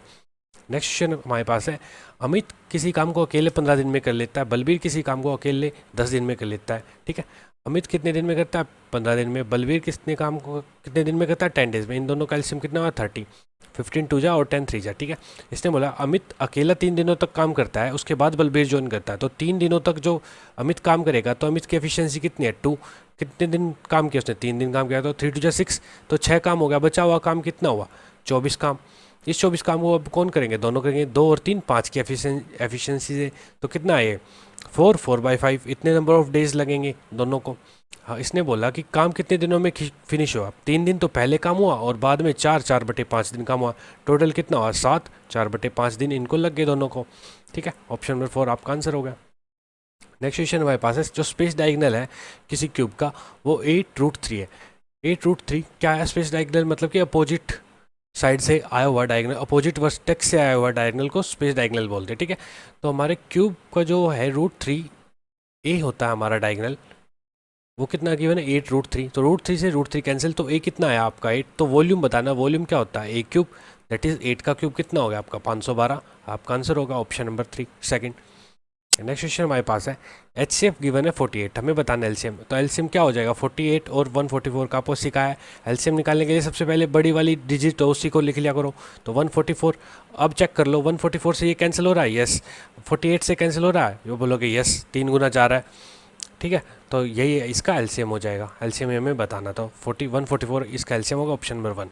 नेक्स्ट क्वेश्चन हमारे पास है, अमित किसी काम को अकेले 15 दिन में कर लेता है, बलबीर किसी काम को अकेले 10 दिन में कर लेता है। ठीक है, अमित कितने दिन में करता है? 15 दिन में। बलबीर कितने काम को कितने दिन में करता है? 10 डेज में। इन दोनों का एलसीएम कितना हुआ? 30। 15 2 जा और 10 3 जा। ठीक है, इसने बोला अमित अकेला 3 दिनों तक काम करता है, उसके बाद बलबीर ज्वाइन करता है। तो 3 दिनों तक जो अमित काम करेगा तो अमित की एफिशिएंसी कितनी है? 2। कितने दिन काम किया उसने? 3 दिन काम किया, तो 3 2 जा 6, तो 6 काम हो गया। बचा हुआ काम कितना हुआ? 24 काम। इस 24 काम को अब कौन करेंगे? दोनों करेंगे। 2 और 3 5 की एफिशिएंसी से, तो कितना है? 4 4/5। इतने नंबर ऑफ डेज लगेंगे दोनों को। हाँ, इसने बोला कि काम कितने दिनों में फिनिश हुआ? 3 दिन तो पहले काम हुआ और बाद में 4/5 दिन काम हुआ। टोटल कितना हुआ? 7, 4/5 दिन इनको लग गए दोनों को। ठीक है, ऑप्शन नंबर 4 आपका आंसर हो गया। नेक्स्ट क्वेश्चन हमारे पास है, जो स्पेस डायगोनल है किसी क्यूब का वो 8√3 है। 8√3 क्या है? स्पेस डायगोनल मतलब कि अपोजिट साइड से आया हुआ डायगोनल, अपोजिट वर्टेक्स से आया हुआ डायगोनल को स्पेस डायगोनल बोलते हैं। ठीक है, तो हमारे क्यूब का जो है √3a होता है हमारा डायगोनल, वो कितना गिवन है? 8√3। तो √3 से √3 कैंसिल, तो a कितना है आपका? 8। तो वॉल्यूम बताना, वॉल्यूम क्या होता है? a³ दैट इज 8 का क्यूब कितना हो गया आपका? 512। आपका आंसर होगा option number 3 second. Next question हमारे पास है, HCF गिवन है 48, हमें बताना एलसीएम। तो एलसीएम क्या हो जाएगा? 48 और 144 का आपको सिखाया है। एलसीएम निकालने के लिए सबसे पहले बड़ी वाली डिजिट हो उसी को लिख लिया करो, तो 144। अब चेक कर लो 144 से ये कैंसिल हो रहा है? यस। 48 से कैंसिल हो रहा है? वो बोलोगे यस, 3 गुना जा रहा है। ठीक है, तो यही इसका एलसीएम हो जाएगा। एलसीएम हमें बताना, तो 144 इसका एलसीएम होगा। Option number 1।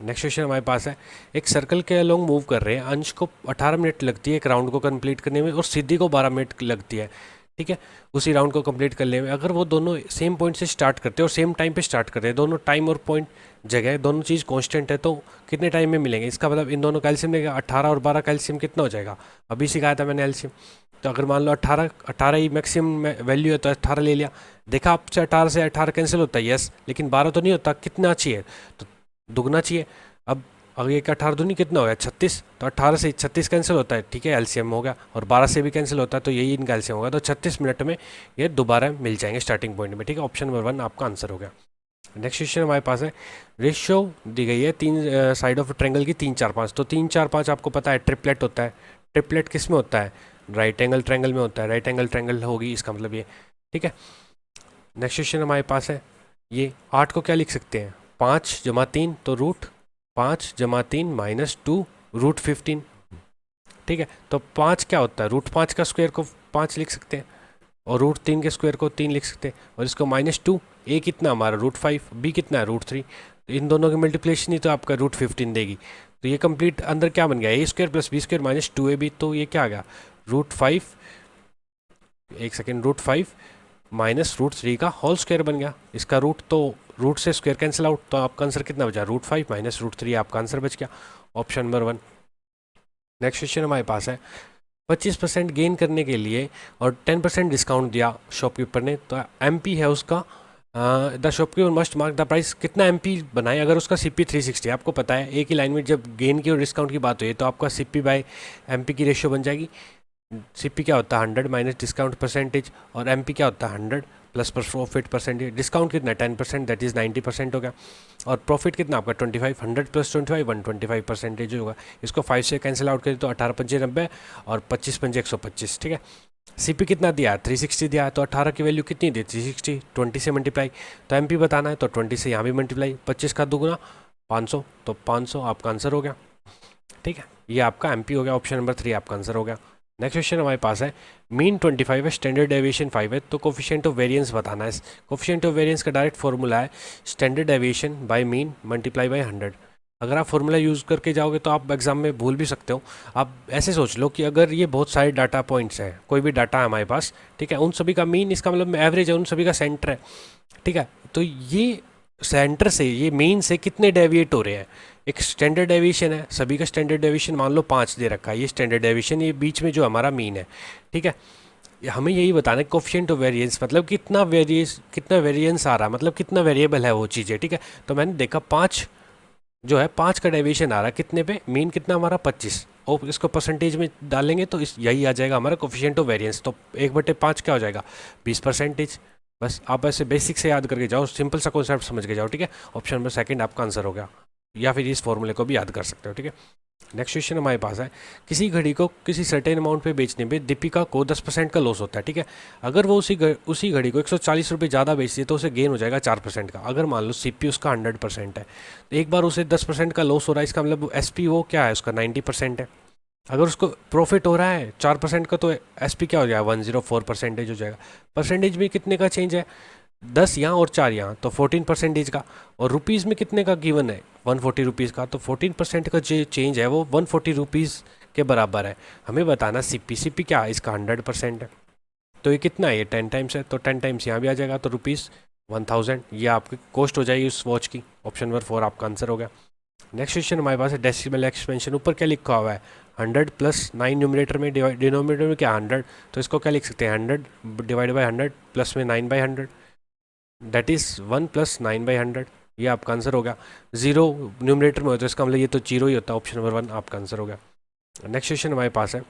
नेक्स्ट क्वेश्चन हमारे पास है, एक सर्कल के अलोंग मूव कर रहे हैं, अंश को 18 मिनट लगती है एक राउंड को कंप्लीट करने में और सिद्धि को 12 मिनट लगती है। ठीक है, उसी राउंड को कंप्लीट करने में। अगर वो दोनों सेम पॉइंट से स्टार्ट करते हैं और सेम टाइम पे स्टार्ट करते हैं, दोनों टाइम और पॉइंट जगह दोनों चीज़ कांस्टेंट है, तो कितने टाइम में मिलेंगे? इसका मतलब इन दोनों का एलसीएम लेगा 18 और 12 का एलसीएम कितना हो जाएगा? अभी सिखाया था मैंने एलसीएम। तो अगर मान लो 18 ही मैक्सिमम वैल्यू है तो 18 ले लिया। देखा आपसे 18 से 18 कैंसिल होता है? यस, लेकिन 12 तो नहीं होता। कितना चाहिए? तो दुगना चाहिए। अब अगर ये 18 दूनी कितना हो गया? 36, तो 18 से 36 कैंसिल होता है। ठीक है, एलसीएम हो गया, और 12 से भी कैंसिल होता है, तो यही इनका एलसीएम होगा। तो 36 मिनट में ये दोबारा मिल जाएंगे स्टार्टिंग पॉइंट में। ठीक है, ऑप्शन नंबर 1 आपका आंसर हो गया। नेक्स्ट क्वेश्चन हमारे पास है, रेशियो दी गई है 3 साइड ऑफ ट्रेंगल की 3 4 5। तो 3 4 5 आपको पता है ट्रिपलेट होता है। ट्रिपलेट किस में होता है? राइट एंगल ट्रेंगल में होता है। राइट एंगल ट्रेंगल होगी इसका मतलब ये। ठीक है, नेक्स्ट क्वेश्चन हमारे पास है, ये 8 को क्या लिख सकते हैं? 5 जमा 3, तो √5 जमा 3 -2 √15। ठीक है, तो 5 क्या होता है? √5 का स्क्वायर को 5 लिख सकते हैं और √3 के स्क्वायर को 3 लिख सकते हैं, और इसको -2। a कितना हमारा? √5, b कितना है? √3। इन दोनों की मल्टीप्लिकेशन ही तो आपका √15 देगी। तो ये कंप्लीट अंदर क्या बन गया, A square plus B square minus 2ab, तो ये क्या आ गया √5, एक सेकेंड, √5 माइनस √3 का होल स्क्वायर बन गया। इसका रूट तो रूट से स्क्वायर कैंसिल आउट, तो आपका आंसर कितना बचा, √5 माइनस √3 आपका आंसर बच गया, ऑप्शन नंबर 1। नेक्स्ट क्वेश्चन हमारे पास है 25% गेन करने के लिए और 10% डिस्काउंट दिया शॉपकीपर ने, तो MP है उसका, the shopkeeper must mark the price, कितना MP बनाए। अगर उसका CP 360, आपको पता है एक ही लाइन में जब गेन की और डिस्काउंट की बात हुई तो आपका CP बाय MP की रेशियो बन जाएगी। CP क्या होता है 100 माइनस डिस्काउंट परसेंटेज, और MP क्या होता है 100 प्लस प्रॉफिट परसेंटेज। डिस्काउंट कितना 10%, दैट इज़ 90% हो गया, और प्रॉफिट कितना आपका 25, 100 प्लस 25 125% होगा। इसको 5 से कैंसिल आउट करें तो 18 पंजे 90 और 25 पंजे 125, ठीक है। CP कितना दिया है 360 दिया है, तो 18 की वैल्यू कितनी दी 360, 20 से मल्टीप्लाई, तो MP बताना है तो 20 से यहाँ भी मल्टीप्लाई, 25 का दुगुना 500, तो 500 आपका आंसर हो गया, ठीक है। ये आपका MP हो गया, ऑप्शन नंबर 3 आपका आंसर हो गया। नेक्स्ट क्वेश्चन हमारे पास है मीन 25 है, स्टैंडर्ड डेविएशन 5 है, तो कोफिशिएंट ऑफ वेरिएंस बताना है। कोफिशिएंट ऑफ वेरिएंस का डायरेक्ट फॉर्मूला है standard deviation by mean multiply by 100। अगर आप फॉर्मूला यूज़ करके जाओगे तो आप एग्जाम में भूल भी सकते हो। आप ऐसे सोच लो कि अगर ये बहुत सारे डाटा पॉइंट्स हैं, कोई भी डाटा है हमारे पास, ठीक है, उन सभी का मीन, इसका मतलब एवरेज है, उन सभी का सेंटर है, ठीक है। तो ये सेंटर से, ये मीन से कितने डेविएट हो रहे हैं, एक स्टैंडर्ड डेविएशन है, सभी का स्टैंडर्ड डेविएशन मान लो 5 दे रखा है, ये स्टैंडर्ड डेविएशन, ये बीच में जो हमारा मीन है, ठीक है। हमें यही बताना है कोफिशिएंट ऑफ वेरिएंस, मतलब कितना वेरिएंस आ रहा है, मतलब कितना वेरिएबल है वो चीज़ें, ठीक है। तो मैंने देखा 5 जो है, 5 का डेविएशन आ रहा है कितने पे, मीन कितना हमारा 25, और इसको परसेंटेज में डालेंगे तो इस यही आ जाएगा हमारा कोफिशिएंट ऑफ वेरिएंस, तो 1/5 क्या हो जाएगा 20%। बस आप ऐसे बेसिक से याद करके जाओ, सिंपल सा कॉन्सेप्ट समझ के जाओ, ठीक है। ऑप्शन नंबर 2 आपका आंसर हो गया, या फिर इस फॉर्मूले को भी याद कर सकते हो, ठीक है। नेक्स्ट क्वेश्चन हमारे पास है किसी घड़ी को किसी सर्टेन अमाउंट पे बेचने पे दीपिका को 10% का लॉस होता है, ठीक है। अगर वो उसी घड़ी को 140 रुपये ज़्यादा बेचती है तो उसे गेन हो जाएगा 4% का। अगर मान लो CP उसका 100% है, तो एक बार उसे 10% का लॉस हो रहा है, इसका मतलब SP वो क्या है उसका 90% है। अगर उसको प्रॉफिट हो रहा है 4% का, तो SP क्या हो जाएगा 104% हो जाएगा। परसेंटेज में कितने का चेंज है, 10 यहाँ और 4 यहाँ, तो 14% का, और रुपीज़ में कितने का गिवन है 140 रुपीज़ का, तो 14% का जो चेंज है वो 140 रुपीज़ के बराबर है। हमें बताना CP क्या है, इसका 100% है, तो ये कितना है, ये 10 टाइम्स है, तो 10 टाइम्स यहाँ भी आ जाएगा, तो ₹1000 ये आपकी कॉस्ट हो जाएगी उस वॉच की। ऑप्शन नंबर 4 आपका आंसर हो गया। नेक्स्ट क्वेश्चन हमारे पास है डेसिमल एक्सपेंशन। ऊपर क्या लिखा हुआ है 100 प्लस 9 न्यूमरेटर में, डिनोमिनेटर में क्या 100, तो इसको क्या लिख सकते हैं 100 डिवाइड बाई 100 प्लस में 9/100, दैट इज़ 1 प्लस 9/100, ये आपका आंसर हो गया। 0 न्यूमरेटर में हो तो इसका मतलब ये तो 0 ही होता है, ऑप्शन नंबर 1 आपका आंसर हो गया। नेक्स्ट क्वेश्चन हमारे पास है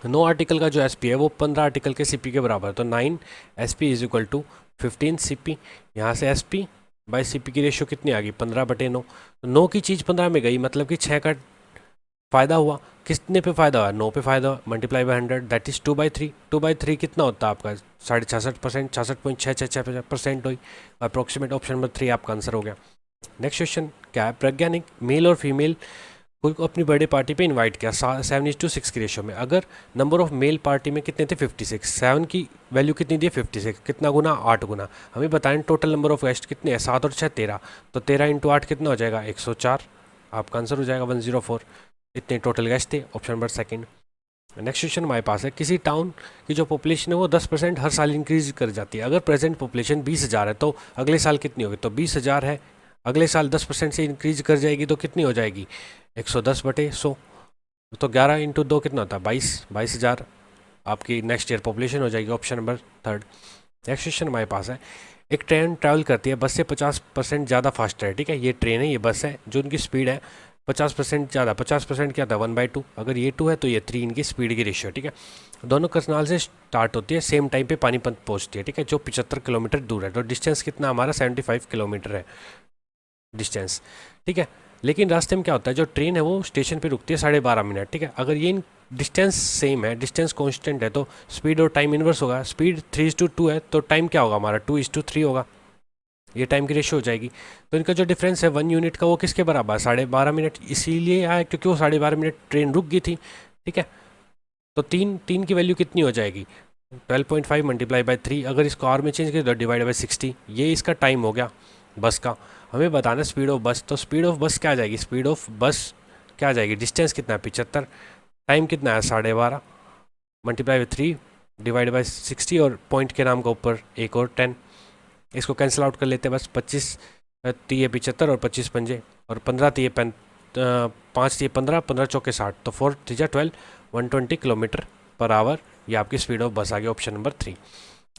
9 आर्टिकल का जो SP है वो 15 आर्टिकल के CP के बराबर है, तो 9 SP is equal to 15 CP। यहाँ से SP बाई CP की रेशियो कितनी आ गई 15/9, तो 9 की चीज़ 15 में गई, मतलब कि 6 का फ़ायदा हुआ। कितने पे फ़ायदा हुआ 9 पे फ़ायदा हुआ, मल्टीप्लाई बाई 100 दैट इज़ 2/3। 2/3 कितना होता है आपका 66%, 66.666% हुई अप्रोक्सीमेट। ऑप्शन नंबर 3 आपका आंसर हो गया। नेक्स्ट क्वेश्चन क्या है, प्रज्ञा ने मेल और फीमेल कोई को अपनी बर्थडे पार्टी पे इनवाइट किया 7:6 की रेशियो में। अगर नंबर ऑफ मेल पार्टी में कितने थे 56, 7 की वैल्यू कितनी दी 56, कितना गुना 8 गुना। हमें बताएं टोटल नंबर ऑफ गेस्ट कितने हैं 7 और 6 13, तो 13 × 8 कितना हो जाएगा 104, आपका आंसर हो जाएगा 104। इतने टोटल गेस्ट थे, ऑप्शन नंबर 2। नेक्स्ट क्वेश्चन हमारे पास है किसी टाउन की जो पॉपुलेशन है वो 10% हर साल इंक्रीज कर जाती है। अगर प्रेजेंट पॉपुलेशन 20,000 है तो अगले साल कितनी होगी, तो 20,000 है, अगले साल 10% से इंक्रीज कर जाएगी तो कितनी हो जाएगी 110/100, तो 11 × 2 कितना होता है 22,000 आपकी नेक्स्ट ईयर पॉपुलेशन हो जाएगी, ऑप्शन नंबर 3। नेक्स्ट क्वेश्चन हमारे पास है एक ट्रेन ट्रैवल करती है बस से 50% ज़्यादा फास्टर है, ठीक है। ये ट्रेन है, ये बस है, जो उनकी स्पीड है 50% ज़्यादा, 50% क्या था 1/2, अगर ये 2 है तो ये 3 इनकी स्पीड की रेशियो, ठीक है। दोनों करनाल से स्टार्ट होती है, सेम टाइम पे पानीपत पहुंचती है, ठीक है, जो 75 किलोमीटर दूर है। तो डिस्टेंस कितना हमारा 75 किलोमीटर है डिस्टेंस, ठीक है। लेकिन रास्ते में क्या होता है, जो ट्रेन है वो स्टेशन पे रुकती है 12.5 मिनट, ठीक है। अगर ये डिस्टेंस सेम है, डिस्टेंस कांस्टेंट है, तो स्पीड और टाइम इन्वर्स होगा। स्पीड 3:2 है तो टाइम क्या होगा हमारा 2:3 होगा, ये टाइम की रेशियो हो जाएगी। तो इनका जो डिफरेंस है 1 यूनिट का वो किसके बराबर है 12.5 मिनट, इसीलिए आया क्योंकि वो 12.5 मिनट ट्रेन रुक गई थी, ठीक है। तो 3 की वैल्यू कितनी हो जाएगी 12.5 मल्टीप्लाई बाई 3, अगर इसको आवर में चेंज करें तो डिवाइड बाई 60, ये इसका टाइम हो गया बस का। हमें बताना स्पीड ऑफ बस, तो स्पीड ऑफ बस क्या आ जाएगी, स्पीड ऑफ बस क्या आ जाएगी, डिस्टेंस कितना है 75, टाइम कितना है 12.5, मल्टीप्लाई विथ 3 डिवाइड बाई 60 और पॉइंट के नाम का ऊपर एक और 10। इसको कैंसिल आउट कर लेते हैं बस, 25 तीय 75 और 25 पंजे और 15 तीय 5 तीय 15, 15 चौके 60, तो 4 3 12, 120 किलोमीटर पर आवर, ये आपकी स्पीड ऑफ बस आ गया, ऑप्शन नंबर 3।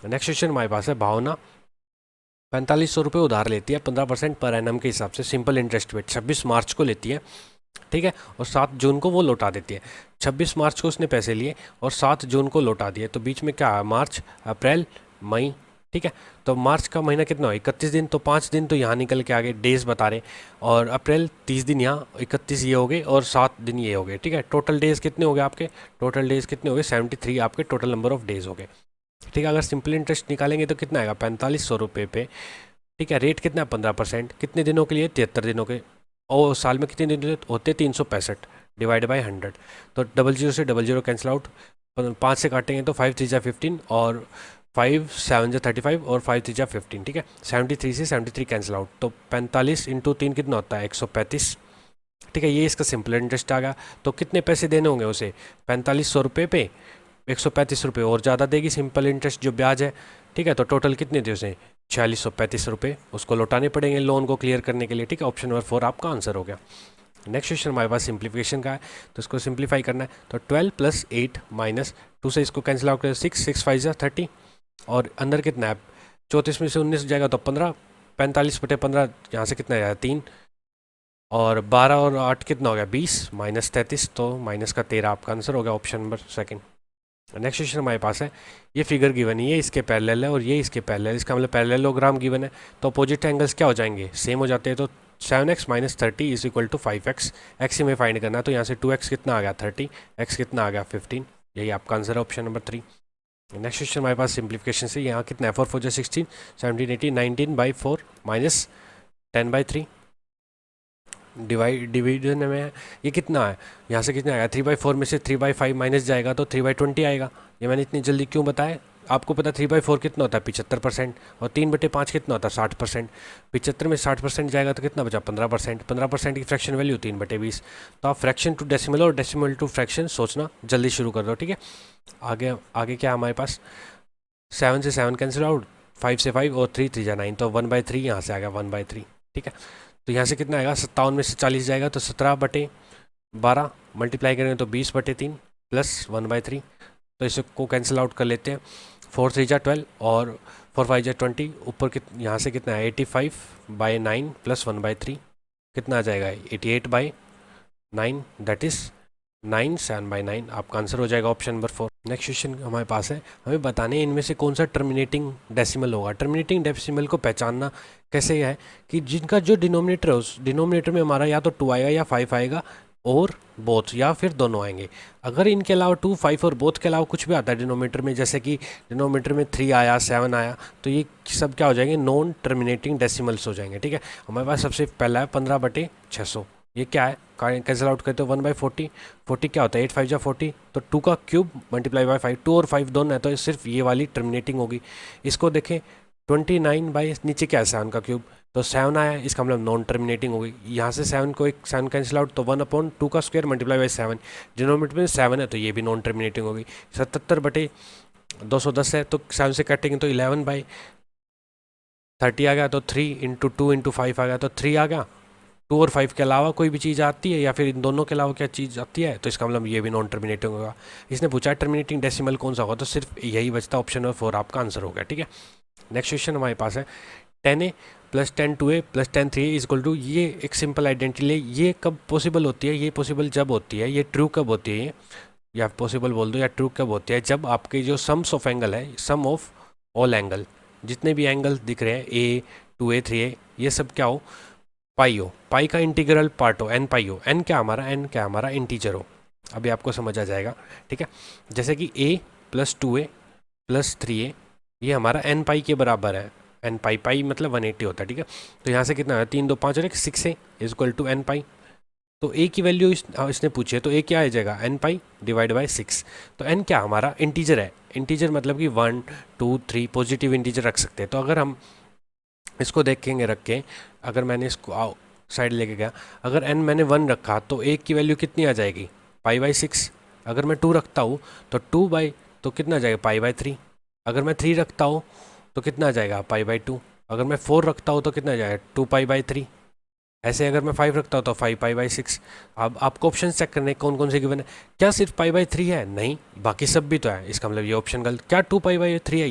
नेक्स्ट क्वेश्चन हमारे पास है, भावना 4500 रुपये उधार लेती है 15% पर एनम के हिसाब से, सिंपल इंटरेस्ट रेट 26 मार्च को लेती है, ठीक है, और 7 जून को वो लौटा देती है। 26 मार्च को उसने पैसे लिए और 7 जून को लौटा दिए, तो बीच में क्या है, मार्च, अप्रैल, मई, ठीक है। तो मार्च का महीना कितना हो, 31 दिन, तो 5 दिन तो यहाँ निकल के आ गए, डेज बता रहे, और अप्रैल 30 दिन, यहाँ 31 ये हो गए और 7 दिन ये हो गए, ठीक है। टोटल डेज कितने हो गए आपके, टोटल डेज कितने हो गए 73 आपके टोटल नंबर ऑफ डेज हो गए, ठीक है। अगर सिंपल इंटरेस्ट निकालेंगे तो कितना आएगा 4500 रुपये पे, ठीक है। रेट कितना है 15%, कितने दिनों के लिए 73 दिनों के, और साल में कितने दिन होते 365 डिवाइड बाई 100, तो 00 से 00 कैंसिल आउट, 5 से काटेंगे तो 5 3 जा 15 और 5 7 जा 35 और 5 3 जा 15, ठीक है। 73 से 73 कैंसिल आउट, तो 45 इंटू 3 कितना होता है 135, ठीक है। ये इसका सिंपल इंटरेस्ट आ गया। तो कितने पैसे देने होंगे उसे 4500 रुपये पे, 135 रुपये और ज़्यादा देगी सिंपल इंटरेस्ट जो ब्याज है, ठीक है। तो टोटल कितने थे उसे 4635 रुपये उसको लौटाने पड़ेंगे लोन को क्लियर करने के लिए, ठीक है। ऑप्शन नंबर 4 आपका आंसर हो गया। नेक्स्ट क्वेश्चन हमारे पास सिंप्लीफिकेशन का है, तो इसको सिंप्लीफाई करना है, तो 12 + 8 - 2 से इसको कैंसिल आउट करें, 6 6 5 जा 30, और अंदर कितना है 34 में से 19 जाएगा तो 15, 45/15 यहाँ से कितना आया 3, और 12 और 8 कितना हो गया 20 - 33, तो माइनस का 13 आपका आंसर हो गया, ऑप्शन नंबर 2। नेक्स्ट क्वेश्चन हमारे पास है, ये फिगर गिवन है, ये इसके पैरेलल है और ये इसके पैरेलल, इसका मतलब पैरेललोग्राम गिवन है, तो अपोजिट एंगल्स क्या हो जाएंगे, सेम हो जाते हैं। तो 7x - 30 = 5x, एक्स में फाइंड करना है, तो यहाँ से 2x कितना आ गया 30, x कितना आ गया 15, यही आपका आंसर है, ऑप्शन नंबर 3। नेक्स्ट क्वेश्चन हमारे पास सिंप्लीफिकेशन से, यहाँ कितना है 4 4 जा 16, 17 18, 19/4 - 10/3, डिवीजन में है, ये कितना है, यहाँ से कितना आएगा 3/4 में से 3/5 माइनस जाएगा तो 3/20 आएगा। ये मैंने इतनी जल्दी क्यों बताया, आपको पता 3/4 कितना होता है 75%, और 3/5 कितना होता है 60%, 75 में 60% जाएगा तो कितना बचा 15%, 15% की फ्रैक्शन वैल्यू 3/20। तो आप फ्रैक्शन टू डेसिमल और डेसिमल टू फ्रैक्शन सोचना जल्दी शुरू कर दो, ठीक है। आगे आगे क्या हमारे पास, 7 से 7 कैंसिल आउट, 5 से 5 और 3 3 जा 9, तो 1/3 यहाँ से आ गया 1/3, ठीक है। तो यहाँ से कितना आएगा 57 में से 40 जाएगा तो 17/12, मल्टीप्लाई करेंगे तो 20/3 प्लस 1/3, तो इसको कैंसिल आउट कर लेते हैं, 4 3 जा 12 और 4 5 जा 20, ऊपर यहाँ से कितना है 85/9 प्लस 1/3, कितना आ जाएगा 88/9, दैट इज़ 9 7/9, आपका आंसर हो जाएगा, ऑप्शन नंबर 4। नेक्स्ट क्वेश्चन हमारे पास है, हमें बताने हैं इनमें से कौन सा टर्मिनेटिंग डेसिमल होगा। टर्मिनेटिंग डेसिमल को पहचानना कैसे है कि जिनका जो डिनोमिनेटर है उस डिनोमिनेटर में हमारा या तो 2 आएगा या 5 आएगा, और बोथ, या फिर दोनों आएंगे। अगर इनके अलावा 2 5 और बोथ के अलावा कुछ भी आता है डिनोमिनेटर में, जैसे कि डिनोमिनेटर में 3 आया 7 आया, तो ये सब क्या हो जाएंगे नॉन टर्मिनेटिंग डेसिमल्स हो जाएंगे, ठीक है। हमारे पास सबसे पहला है 15/600, ये क्या है कैंसिल आउट करते हो 1/40, 40 क्या होता है 8 5 जा 40, तो 2 का क्यूब मल्टीप्लाई बाय 5, 2 और 5 दोनों है तो सिर्फ ये वाली टर्मिनेटिंग होगी। इसको देखें 29 बाई नीचे क्या है 7 का क्यूब, तो 7 आया, इसका मतलब नॉन टर्मिनेटिंग होगी। यहाँ से 7 को एक 7 कैंसिल आउट, तो 1/2 का स्क्वायर मल्टीप्लाई बाई 7, डिनोमिनेटर में 7 है तो ये भी नॉन टर्मिनेटिंग होगी। 77/210 है, तो 7 से काटेंगे तो 11/30 आ गया, तो 3 × 2 × 5 आ गया, तो 3 आ गया। 2 और 5 के अलावा कोई भी चीज़ आती है या फिर इन दोनों के अलावा क्या चीज़ आती है, तो इसका मतलब ये भी नॉन टर्मिनेटिंग होगा। इसने पूछा टर्मिनेटिंग डेसिमल कौन सा होगा, तो सिर्फ यही बचता, ऑप्शन नंबर 4 आपका आंसर होगा, ठीक है। नेक्स्ट क्वेश्चन हमारे पास है 10a + 10 2a + 10 3a = ये एक सिंपल आइडेंटिटी है, ये कब पॉसिबल होती है, ये पॉसिबल जब होती है, ये ट्रू कब होती है, ये या पॉसिबल बोल दो या ट्रू कब होती है, जब आपके जो सम्स ऑफ एंगल है, सम ऑफ ऑल एंगल, जितने भी एंगल दिख रहे हैं a 2a 3a, ये सब क्या हो पाई हो, पाई का इंटीग्रल पार्ट हो, n पाई हो, n क्या हमारा इंटीजर हो। अभी आपको समझ आ जाएगा, ठीक है। जैसे कि a + 2a + 3a ये हमारा n पाई के बराबर है, n पाई मतलब 180 होता है, ठीक है। तो यहाँ से कितना है 3 2 5 और 1 6a = n पाई, तो a की वैल्यू इसने पूछी है, तो a क्या आ जाएगा n पाई डिवाइड बाई 6, तो n क्या हमारा इंटीजर है, इंटीजर मतलब कि 1 2 3 पॉजिटिव इंटीजर रख सकते हैं। तो अगर हम इसको देखेंगे रख के, अगर मैंने इसको साइड लेके गया, अगर n मैंने 1 रखा तो एक की वैल्यू कितनी आ जाएगी, π/6। अगर मैं 2 रखता हूँ तो 2 तो कितना आ जाएगा, π/3। अगर मैं 3 रखता हूँ तो कितना आ जाएगा, π/2। अगर मैं 4 रखता हूँ तो कितना आ जाएगा, 2π/3। ऐसे अगर मैं 5 रखता हूँ तो 5π/6। अब आपको ऑप्शन चेक करने कौन कौन से गिवन है। क्या सिर्फ π/3 है, नहीं, बाकी सब भी तो है, इसका मतलब ये ऑप्शन गलत। क्या 2π/3 है,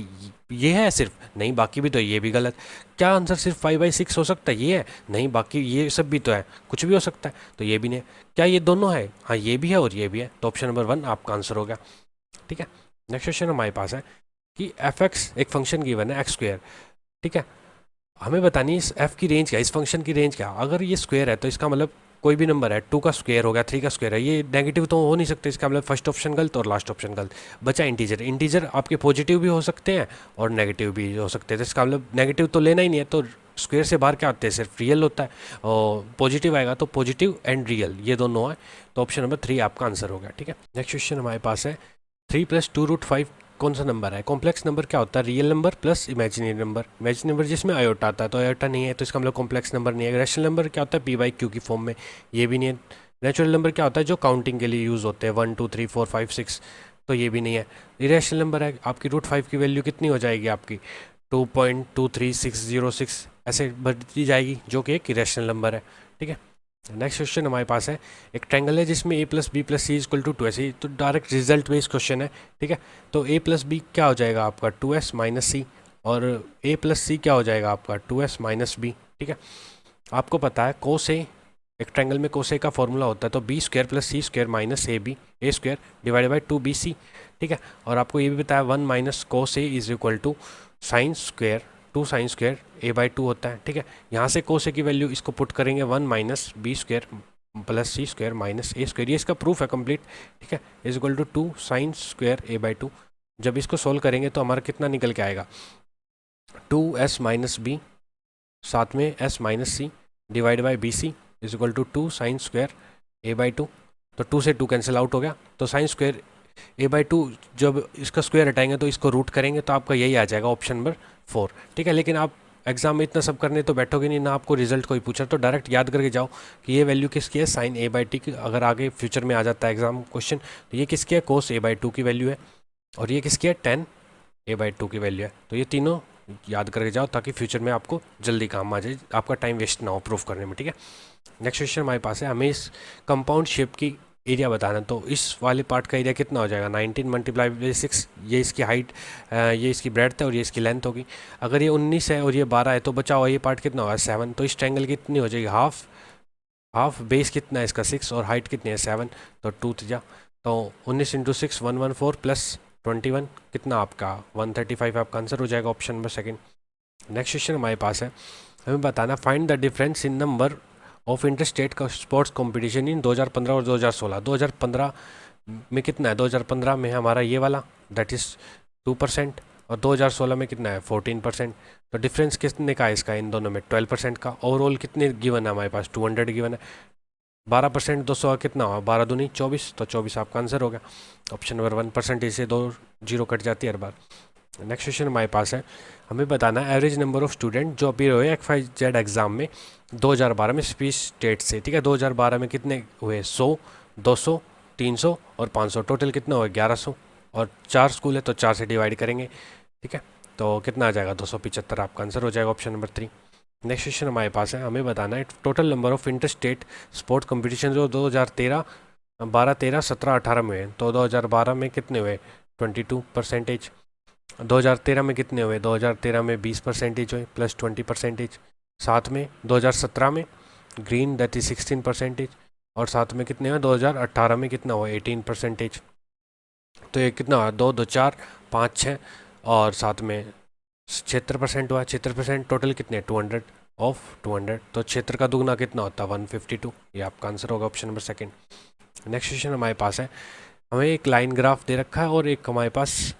ये है सिर्फ, नहीं, बाकी भी तो है, ये भी गलत। क्या आंसर सिर्फ 5/6 हो सकता है, ये है, नहीं, बाकी ये सब भी तो है, कुछ भी हो सकता है, तो ये भी नहीं है। क्या ये दोनों है, हाँ ये भी है और ये भी है, तो ऑप्शन नंबर 1 आपका आंसर हो गया। ठीक है, नेक्स्ट क्वेश्चन हमारे पास है कि f(x) एक फंक्शन गिवन है x²। ठीक है, हमें बतानी है इस f की रेंज क्या, इस फंक्शन की रेंज क्या। अगर ये स्क्वायर है तो इसका मतलब कोई भी नंबर है, 2 का स्क्वायर हो गया, 3 का स्क्वायर है, ये नेगेटिव तो हो नहीं सकते, इसका मतलब फर्स्ट ऑप्शन गलत और लास्ट ऑप्शन गलत। बचा इंटीजर। इंटीजर आपके पॉजिटिव भी हो सकते हैं और नेगेटिव भी हो सकते हैं, तो इसका मतलब नेगेटिव तो लेना ही नहीं है, तो स्क्वायर से बाहर क्या आते हैं, सिर्फ रियल होता है, और पॉजिटिव आएगा तो पॉजिटिव एंड रियल ये दोनों है, तो ऑप्शन नंबर 3 आपका आंसर हो गया। ठीक है, नेक्स्ट क्वेश्चन हमारे पास है 3 + 2√5 कौन सा नंबर है। कॉम्प्लेक्स नंबर क्या होता है, real number plus imaginary number. Imaginary number जिसमें आयोटा आता है, तो आयोटा नहीं है, तो इसका मतलब कॉम्प्लेक्स नंबर नहीं है। रैशनल नंबर क्या होता है, p/q की फॉर्म में, ये भी नहीं है। नेचुरल नंबर क्या होता है, जो काउंटिंग के लिए यूज़ होते हैं, 1 2 3 4 5 6, तो ये भी नहीं है। इरेशनल नंबर है, आपकी √5 की वैल्यू कितनी हो जाएगी, आपकी 2.23606 ऐसे बढ़ती जाएगी, जो कि एक इरेशनल नंबर है। ठीक है, नेक्स्ट क्वेश्चन हमारे पास है, एक ट्रायंगल है जिसमें a + b + c = 2s, तो डायरेक्ट रिजल्ट बेस्ड क्वेश्चन है। ठीक है, तो a + b क्या हो जाएगा आपका 2s - c, और a + c क्या हो जाएगा आपका 2s - b। ठीक है, आपको पता है कोस ए, एक ट्रायंगल में कोस ए का फॉर्मूला होता है, तो b² + c² - ab a² / 2bc। ठीक है, और आपको ये भी बताया 1 - cos a = sin², 2 sin² a/2 होता है। ठीक है, यहाँ से कोस ए की वैल्यू इसको पुट करेंगे 1 - b² + c² - a², ये इसका प्रूफ है कंप्लीट। ठीक है, = 2 sin² a/2। जब इसको सोल्व करेंगे तो हमारा कितना निकल के आएगा, 2s - b साथ में s - c / bc = 2 sin² a/2। तो 2 से 2 कैंसिल आउट हो गया, तो sin² a/2 जब इसका स्क्वायर हटाएंगे तो इसको रूट करेंगे, तो आपका यही आ जाएगा ऑप्शन नंबर 4। ठीक है, लेकिन आप एग्जाम में इतना सब करने तो बैठोगे नहीं ना, आपको रिजल्ट कोई पूछा तो डायरेक्ट याद करके जाओ कि ये वैल्यू किसकी है, sin a/t की। अगर आगे फ्यूचर में आ जाता है एग्जाम क्वेश्चन, तो ये किसकी है, cos a/2 की वैल्यू है, और ये किसकी है, tan a/2 की वैल्यू है। तो ये तीनों याद करके जाओ ताकि फ्यूचर में आपको जल्दी काम आ जाए, आपका टाइम वेस्ट ना हो प्रूफ करने में। ठीक है, नेक्स्ट क्वेश्चन हमारे पास है, हमें इस कंपाउंड शेप की एरिया बताना, तो इस वाले पार्ट का एरिया कितना हो जाएगा, 19 × 6, ये इसकी हाइट, ये इसकी ब्रेड्थ है और ये इसकी लेंथ होगी। अगर ये 19 है और ये 12 है तो बचा हुआ ये पार्ट कितना होगा, 7। तो इस ट्रायंगल कितनी हो जाएगी, हाफ बेस कितना है इसका 6 और हाइट कितनी है 7, तो 2 3 तो 19 × 6 114 + 21 कितना आपका 135 आपका आंसर हो जाएगा, ऑप्शन नंबर 2। नेक्स्ट क्वेश्चन हमारे पास है, हमें बताना find the difference in number of inter state का स्पोर्ट्स कंपटीशन इन 2015 और 2016। 2015 में कितना है, 2015 में हमारा ये वाला दैट इज़ 2%, और 2016 में कितना है 14%। तो डिफरेंस कितने का है इसका, इन दोनों में 12% का। ओवरऑल कितने गिवन है हमारे पास, 200 गिवन है। 12% 200 कितना हुआ, 12 दूनी 24, तो 24 आपका आंसर हो गया, ऑप्शन नंबर 1%। इसे 2 0 कट जाती है हर बार। नेक्स्ट क्वेश्चन हमारे पास है, हमें बताना है एवरेज नंबर ऑफ स्टूडेंट जो अपीयर हुए XYZ एग्जाम में 2012 में स्पीच स्टेट से। ठीक है, 2012 में कितने हुए, 100 200 300 और 500, टोटल कितना हुआ 1100, और 4 स्कूल है तो 4 से डिवाइड करेंगे। ठीक है, तो कितना आ जाएगा 275, आपका आंसर हो जाएगा, ऑप्शन नंबर 3। नेक्स्ट क्वेश्चन हमारे पास है, हमें बताना है total number of inter state sports competition जो 2013 12 13 17 18 में हुए। तो 2012 में कितने हुए 22%, 2013 में कितने हुए, 2013 में 20% हुए प्लस 20%, साथ में 2017 में ग्रीन दैट इज 16%, और साथ में कितने हुए 2018 में कितना हुआ 18%। तो ये कितना हुआ 2 2 4 5 6, और साथ में 76% हुआ, 76% टोटल कितने 200 ऑफ 200, तो 76 का दुगना कितना होता है 152, ये आपका आंसर होगा, ऑप्शन नंबर 2। नेक्स्ट क्वेश्चन हमारे पास है, हमें एक लाइन ग्राफ दे रखा है और एक हमारे पास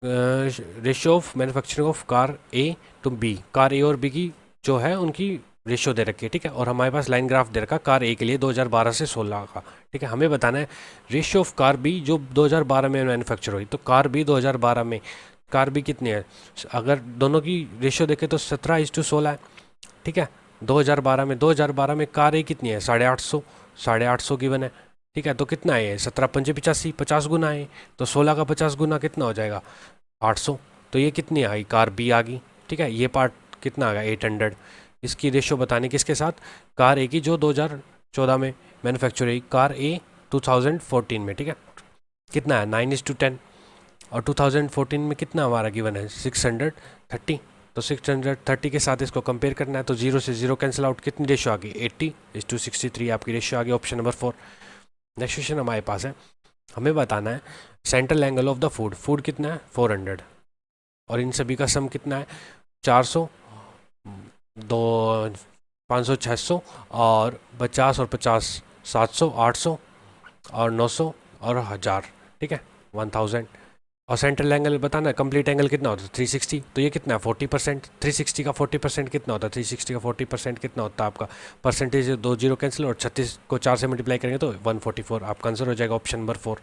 ratio of manufacturing of car A to B, car A और बी की जो है उनकी रेशियो दे रखी है। ठीक है, और हमारे पास लाइन ग्राफ दे रखा है कार ए के लिए 2012 से 16 का। ठीक है, हमें बताना है रेशियो ऑफ कार बी जो 2012 में मैन्युफैक्चर हुई। तो कार बी 2012 में कार बी कितनी है, अगर दोनों की रेशियो देखें तो 17:16 है। ठीक है, 2012 में कार ए कितनी है 850, 850 गिवन है। ठीक है, तो कितना है 17 पंजे 85, 50 गुना है, तो 16 का 50 गुना कितना हो जाएगा 800। तो ये कितनी आई कार बी आ गई। ठीक है, ये पार्ट कितना आ गया 800। इसकी रेशो बतानी किसके साथ, कार ए की जो 2014 में मैन्युफैक्चर हुई, कार ए 2014 में। ठीक है, कितना है 9:10, और 2014 में कितना हमारा गिवन है 630। तो 630 के साथ इसको कंपेयर करना है, तो 0 से 0 कैंसिल आउट, कितनी रेशो आ गई 80:63 आपकी रेशो आ गई, ऑप्शन नंबर 4। नेक्स्ट क्वेश्चन हमारे पास है, हमें बताना है central angle of the food, food कितना है 400, और इन सभी का सम कितना है 400, 500 600 और 50 और 50 700 800 और 900 और 1000। ठीक है 1000। और सेंट्रल एंगल बताना है, कंप्लीट एंगल कितना होता है 360, तो ये कितना है 40%। 360 का 40% कितना होता है, 360 का 40% कितना होता है आपका, परसेंटेज 2 0 कैंसिल, और 36 को 4 से मल्टीप्लाई करेंगे तो 144, आपका आंसर हो जाएगा ऑप्शन नंबर 4।